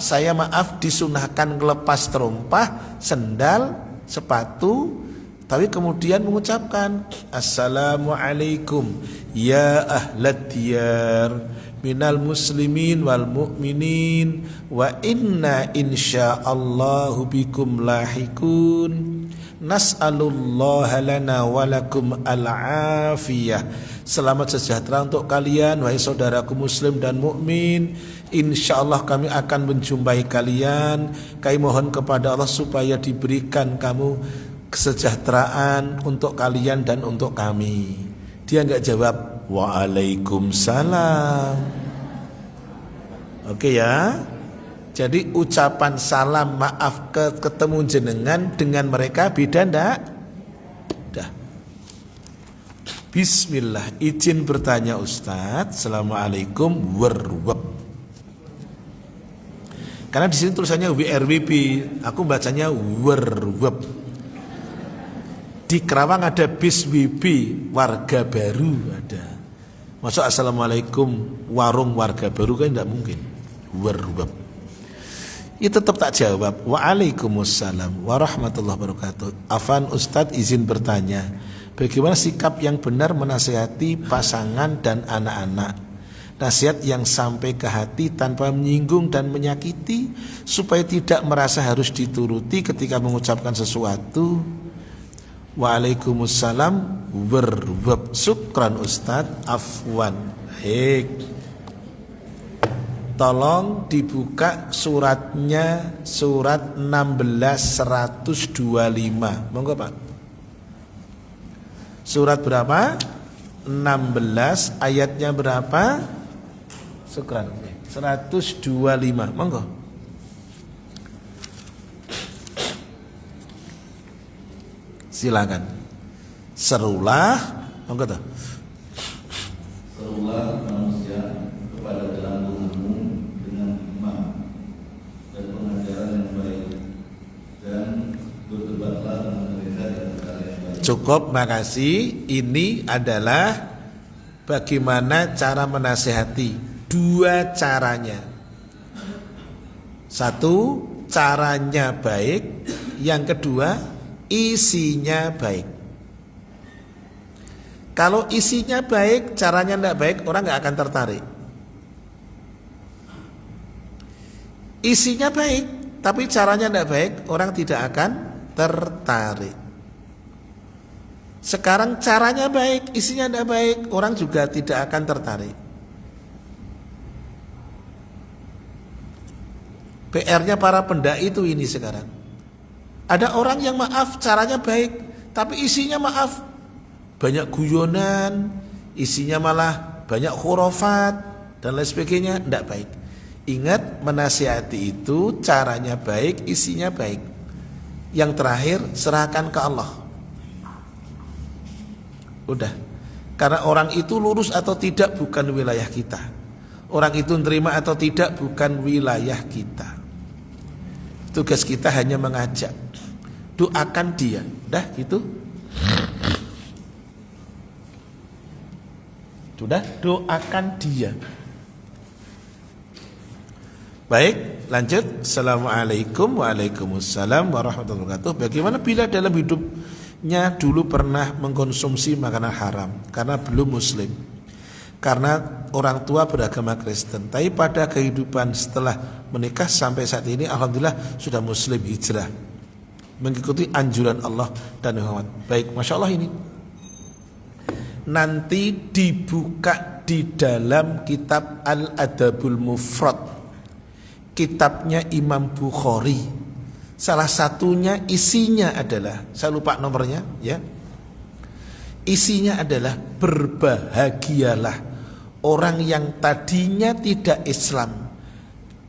saya maaf disunahkan ngelepas terompah, sendal, sepatu, tapi kemudian mengucapkan assalamualaikum ya ahlad diyar minal muslimin wal mu'minin wa inna insyaallahu bikum lahikun nas'alullaha lana walakum al-afiyah. Selamat sejahtera untuk kalian wahai saudaraku muslim dan mukmin. Insyaallah kami akan menjumpai kalian. Kami mohon kepada Allah supaya diberikan kamu kesejahteraan untuk kalian dan untuk kami. Dia enggak jawab waalaikumsalam. Oke ya. Jadi ucapan salam maaf ketemu jenengan dengan mereka beda ndak? Dah. Bismillah, izin bertanya Ustadz. Assalamualaikum warwab. Karena di sini tulisannya WRWB, aku bacanya warwab. Di Kerawang ada bis WB, warga baru ada. Masuk assalamualaikum warung warga baru kan tidak mungkin. Warwab. Ya tetap tak jawab. Waalaikumsalam warahmatullahi wabarakatuh. Afan Ustadz izin bertanya, bagaimana sikap yang benar menasihati pasangan dan anak-anak? Nasihat yang sampai ke hati tanpa menyinggung dan menyakiti, supaya tidak merasa harus dituruti ketika mengucapkan sesuatu. Waalaikumsalam warahmatullahi. Syukran Ustadz. Afwan. Baik. Tolong dibuka suratnya, surat 16-125. Monggo Pak. Surat berapa? 16, ayatnya berapa? Syukran. 125. Monggo. Silakan. Serulah, monggo toh. Serulah manusia kepada jalan Tuhanmu dengan hikmah dan pengajaran yang baik, dan berdebatlah dengan mereka dengan cara yang baik. Cukup, makasih. Ini adalah bagaimana cara menasihati. Dua caranya. Satu, caranya baik. Yang kedua, isinya baik. Kalau isinya baik, caranya tidak baik, orang nggak akan tertarik. Isinya baik, tapi caranya tidak baik, orang tidak akan tertarik. Sekarang caranya baik, isinya tidak baik, orang juga tidak akan tertarik. PR-nya para pendai itu ini sekarang. Ada orang yang maaf caranya baik, tapi isinya maaf banyak guyonan, isinya malah banyak khurafat dan lain sebagainya, tidak baik. Ingat, menasihati itu caranya baik, isinya baik. Yang terakhir, serahkan ke Allah. Udah. Karena orang itu lurus atau tidak bukan wilayah kita. Orang itu nerima atau tidak bukan wilayah kita. Tugas kita hanya mengajak. doakan dia. Udah gitu. Sudah, doakan dia. Baik, lanjut. Assalamualaikum waalaikumsalam warahmatullahi wabarakatuh. Bagaimana bila dalam hidupnya dulu pernah mengkonsumsi makanan haram karena belum muslim, karena orang tua beragama Kristen, tapi pada kehidupan setelah menikah sampai saat ini alhamdulillah sudah muslim, hijrah, mengikuti anjuran Allah dan Muhammad. Baik, Masya Allah, ini nanti dibuka di dalam kitab Al-Adabul Mufrad, kitabnya Imam Bukhari. Salah satunya isinya adalah, saya lupa nomornya ya, isinya adalah berbahagialah orang yang tadinya tidak Islam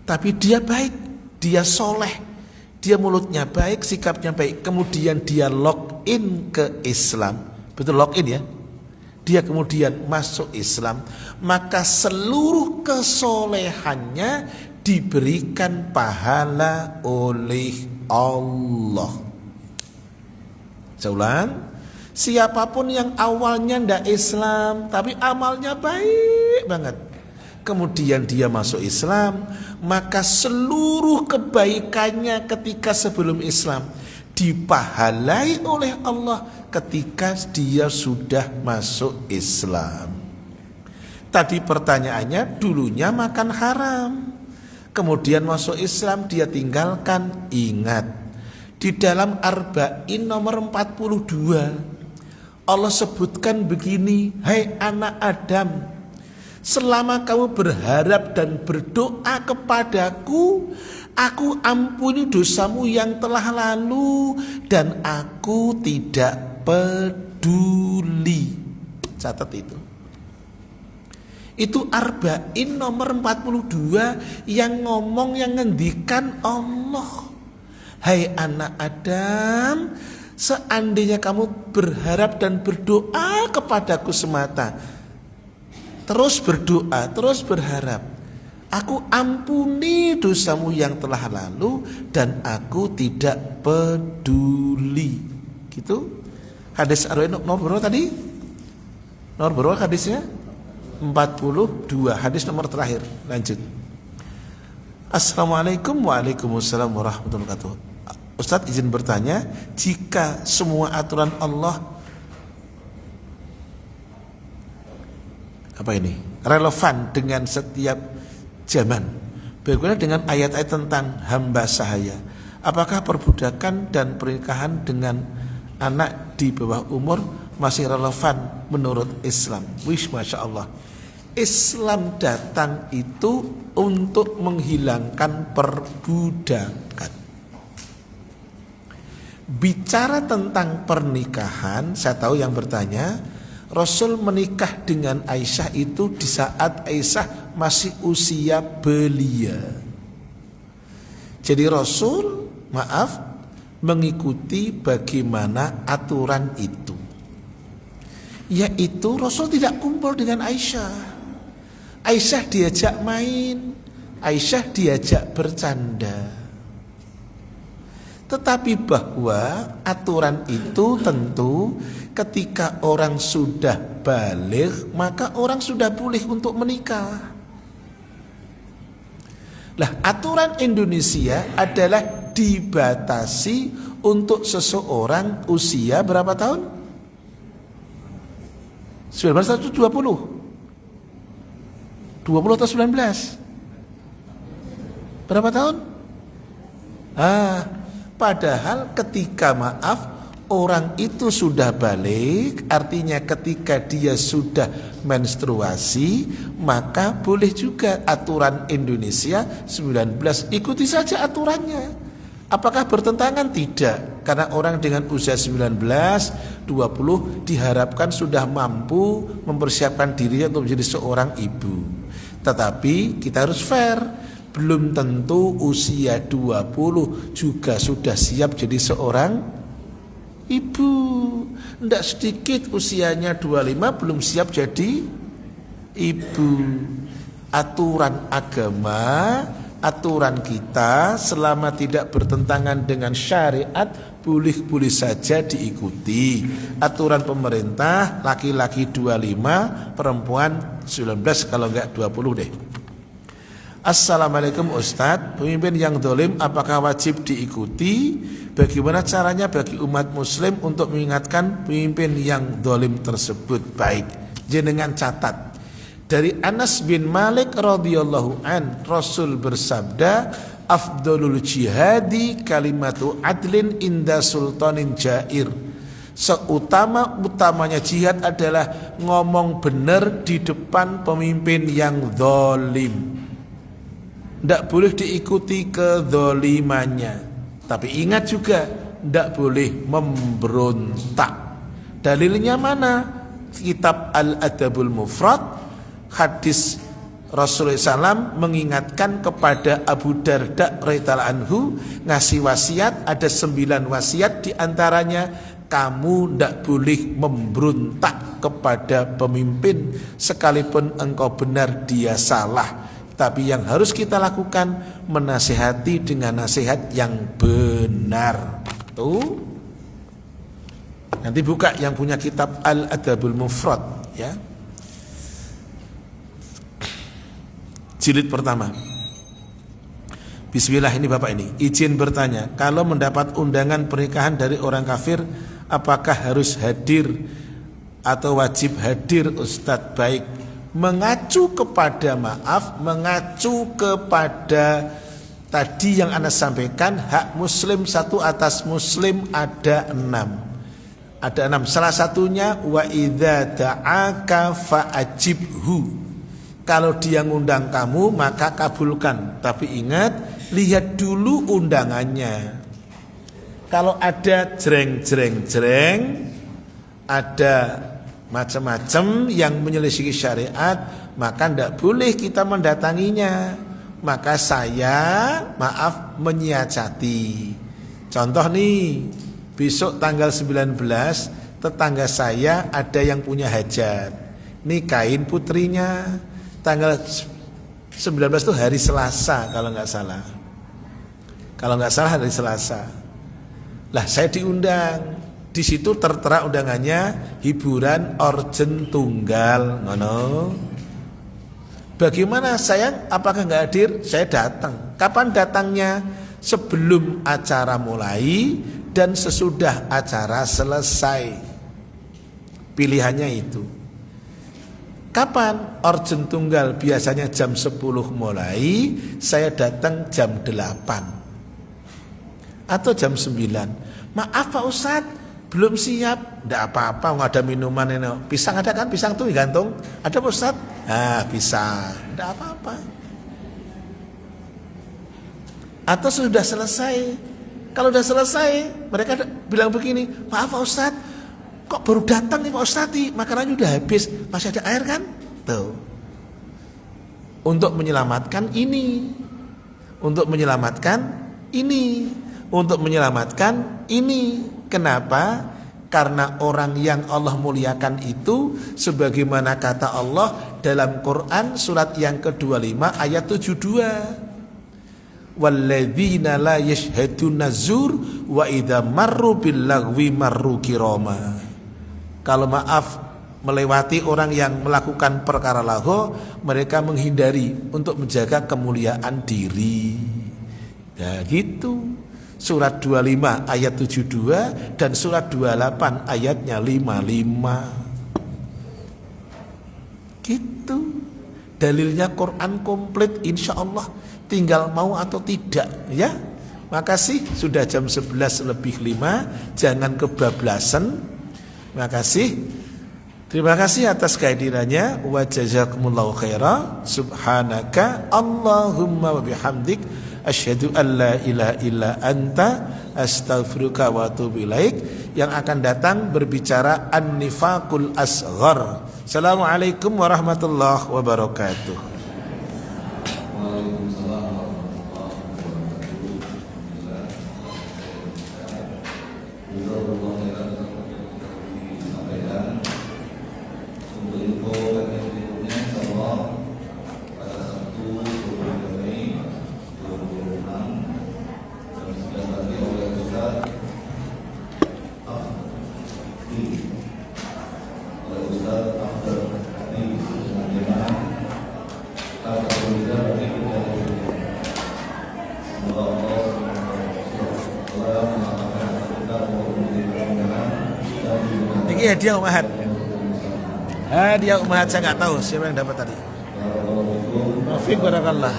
tapi dia baik, dia soleh, dia mulutnya baik, sikapnya baik, kemudian dia login ke Islam. Betul, login ya. Dia kemudian masuk Islam, maka seluruh kesolehannya diberikan pahala oleh Allah. Saya ulang, siapapun yang awalnya ndak Islam tapi amalnya baik banget, kemudian dia masuk Islam, maka seluruh kebaikannya ketika sebelum Islam dipahalai oleh Allah ketika dia sudah masuk Islam. Tadi pertanyaannya, dulunya makan haram, kemudian masuk Islam dia tinggalkan. Ingat, di dalam Arba'in nomor 42 Allah sebutkan begini, hai anak Adam, selama kamu berharap dan berdoa kepadaku, aku ampuni dosamu yang telah lalu dan aku tidak peduli. Catat itu. Itu Arba'in nomor 42 yang ngomong, yang ngendikan Allah. Hai anak Adam, seandainya kamu berharap dan berdoa kepadaku semata, terus berdoa, terus berharap, aku ampuni dosamu yang telah lalu dan aku tidak peduli. Gitu. Hadis Arba'in nomor berapa tadi? Nomor berapa hadisnya? 42, hadis nomor terakhir. Lanjut. Assalamualaikum waalaikumsalam warahmatullahi wabarakatuh. Ustadz izin bertanya, jika semua aturan Allah relevan dengan setiap zaman, bagaimana dengan ayat-ayat tentang hamba sahaya? Apakah perbudakan dan pernikahan dengan anak di bawah umur masih relevan menurut Islam? Wish, Masya Allah. Islam datang itu untuk menghilangkan perbudakan. Bicara tentang pernikahan, saya tahu yang bertanya, Rasul menikah dengan Aisyah itu di saat Aisyah masih usia belia. Jadi Rasul, mengikuti bagaimana aturan itu. Yaitu Rasul tidak kumpul dengan Aisyah. Aisyah diajak main, Aisyah diajak bercanda. Tetapi bahwa aturan itu tentu ketika orang sudah baligh, maka orang sudah boleh untuk menikah. Lah, aturan Indonesia adalah dibatasi untuk seseorang usia berapa tahun? 19 atau 20? 20 atau 19? Berapa tahun? Padahal ketika orang itu sudah balik, artinya ketika dia sudah menstruasi, maka boleh juga aturan Indonesia 19. Ikuti saja aturannya. Apakah bertentangan? Tidak. Karena orang dengan usia 19, 20 diharapkan sudah mampu mempersiapkan dirinya untuk menjadi seorang ibu. Tetapi kita harus fair. Belum tentu usia 20 juga sudah siap jadi seorang ibu. Tidak sedikit usianya 25 belum siap jadi ibu. Aturan agama aturan kita selama tidak bertentangan dengan syariat boleh-boleh saja diikuti. Aturan pemerintah laki-laki 25, perempuan 19, kalau enggak 20 deh. Assalamualaikum Ustadz, pemimpin yang dolim apakah wajib diikuti? Bagaimana caranya bagi umat muslim untuk mengingatkan pemimpin yang dolim tersebut? Baik, jenengan catat. Dari Anas bin Malik radhiyallahu an, Rasul bersabda, afdalul jihadi kalimatu adlin inda sultanin jair. Seutama-utamanya jihad adalah ngomong benar di depan pemimpin yang zalim. Tidak boleh diikuti kezalimannya. Tapi ingat juga, tidak boleh memberontak. Dalilnya mana? Kitab Al-Adabul Mufrad, hadis Rasulullah SAW mengingatkan kepada Abu Darda radhiyallahu anhu ngasih wasiat, ada 9 wasiat, diantaranya kamu tidak boleh memberontak kepada pemimpin sekalipun engkau benar dia salah. Tapi yang harus kita lakukan menasihati dengan nasihat yang benar. Tuh, nanti buka yang punya kitab Al-Adabul Mufrad ya, jilid pertama. Bismillah, ini Bapak ini izin bertanya, kalau mendapat undangan pernikahan dari orang kafir, apakah harus hadir atau wajib hadir Ustadz? Baik, mengacu kepada tadi yang Anda sampaikan, hak muslim satu atas muslim ada 6. Salah satunya wa idza da'aka fa'ajibhu. Kalau dia ngundang kamu maka kabulkan. Tapi ingat, lihat dulu undangannya. Kalau ada jreng-jreng-jreng, ada macam-macam yang menyelisihi syariat, maka tidak boleh kita mendatanginya. Maka saya menyiasati. Contoh nih, besok tanggal 19 tetangga saya ada yang punya hajat, nikahin putrinya. Tanggal 19 itu hari Selasa kalau nggak salah. Hari Selasa. Lah saya diundang. Di situ tertera undangannya hiburan orjen tunggal, ngono. Bagaimana sayang? Apakah nggak hadir? Saya datang. Kapan datangnya? Sebelum acara mulai dan sesudah acara selesai. Pilihannya itu. Kapan? Orjen tunggal biasanya jam 10 mulai, saya datang jam 8 atau jam 9. Maaf Pak Ustadz, belum siap. Tidak apa-apa, nggak ada minuman ini. Pisang ada kan? Pisang tuh gantung. Ada Pak Ustadz? Nah, pisang. Tidak apa-apa. Atau sudah selesai. Kalau sudah selesai, mereka bilang begini, maaf Pak Ustadz, kok baru datang nih Pak Ustadz, makanannya udah habis, masih ada air kan? Tuh. Untuk menyelamatkan ini, untuk menyelamatkan ini, untuk menyelamatkan ini. Kenapa? Karena orang yang Allah muliakan itu, sebagaimana kata Allah dalam Quran surat yang ke-25 ayat 72. Walladzina la yashhaduna zur wa idza marru bil lagwi marru kirama. Kalau melewati orang yang melakukan perkara lagho, mereka menghindari untuk menjaga kemuliaan diri. Ya gitu. Surat 25 ayat 72 dan surat 28 ayatnya 55. Gitu. Dalilnya Quran komplit insya Allah. Tinggal mau atau tidak ya. Makasih, sudah jam 11:05. Jangan kebablasan. Makasih. Terima kasih atas kehadirannya. Wa jazakumullahu khaira. Subhanaka Allahumma wa bihamdik, asyhadu an la ilaha illa anta, astaghfiruka wa atubu ilaik. Yang akan datang berbicara an-nifaqul asghar. Assalamualaikum warahmatullahi wabarakatuh. Iya, dia Umahat. Dia Umahat, saya nggak tahu siapa yang dapat tadi. Taufik barakallah.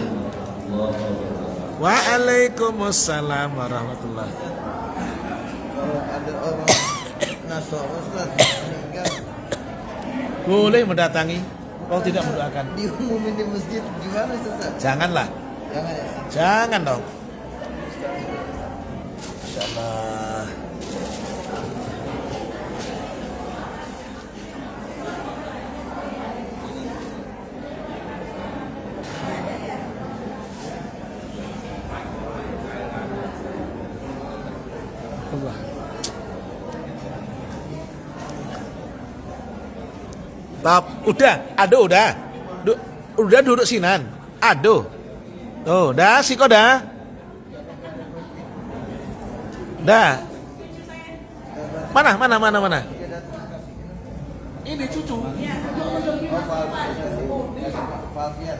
Waalaikumsalam warahmatullahi. Kalau ada orang Nasrani Ustaz meninggal Boleh mendatangi, kalau tidak mendoakan. diumumin di masjid gimana Ustaz? Janganlah, Jangan ya. jangan dong. Insyaallah. Allah. Udah, aduh udah. Udah duduk sinan. Aduh. Tuh, dah siko dah. Dah. Mana? Ini cucu. Oh, Fafiat.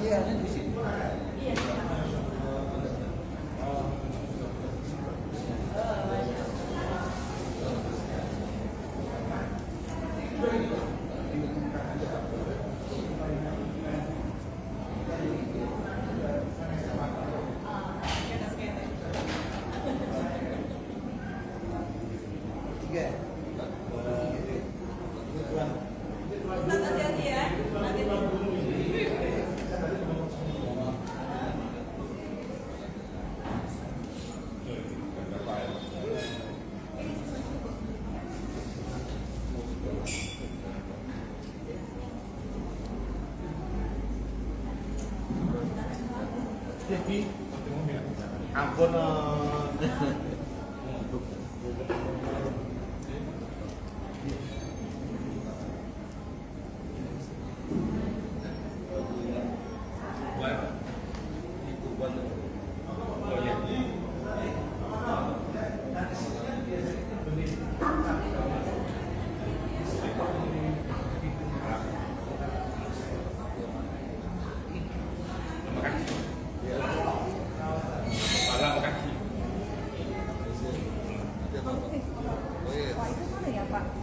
Iya, di sini. Tiga. Ampun. Wah, itu mana ya Pak?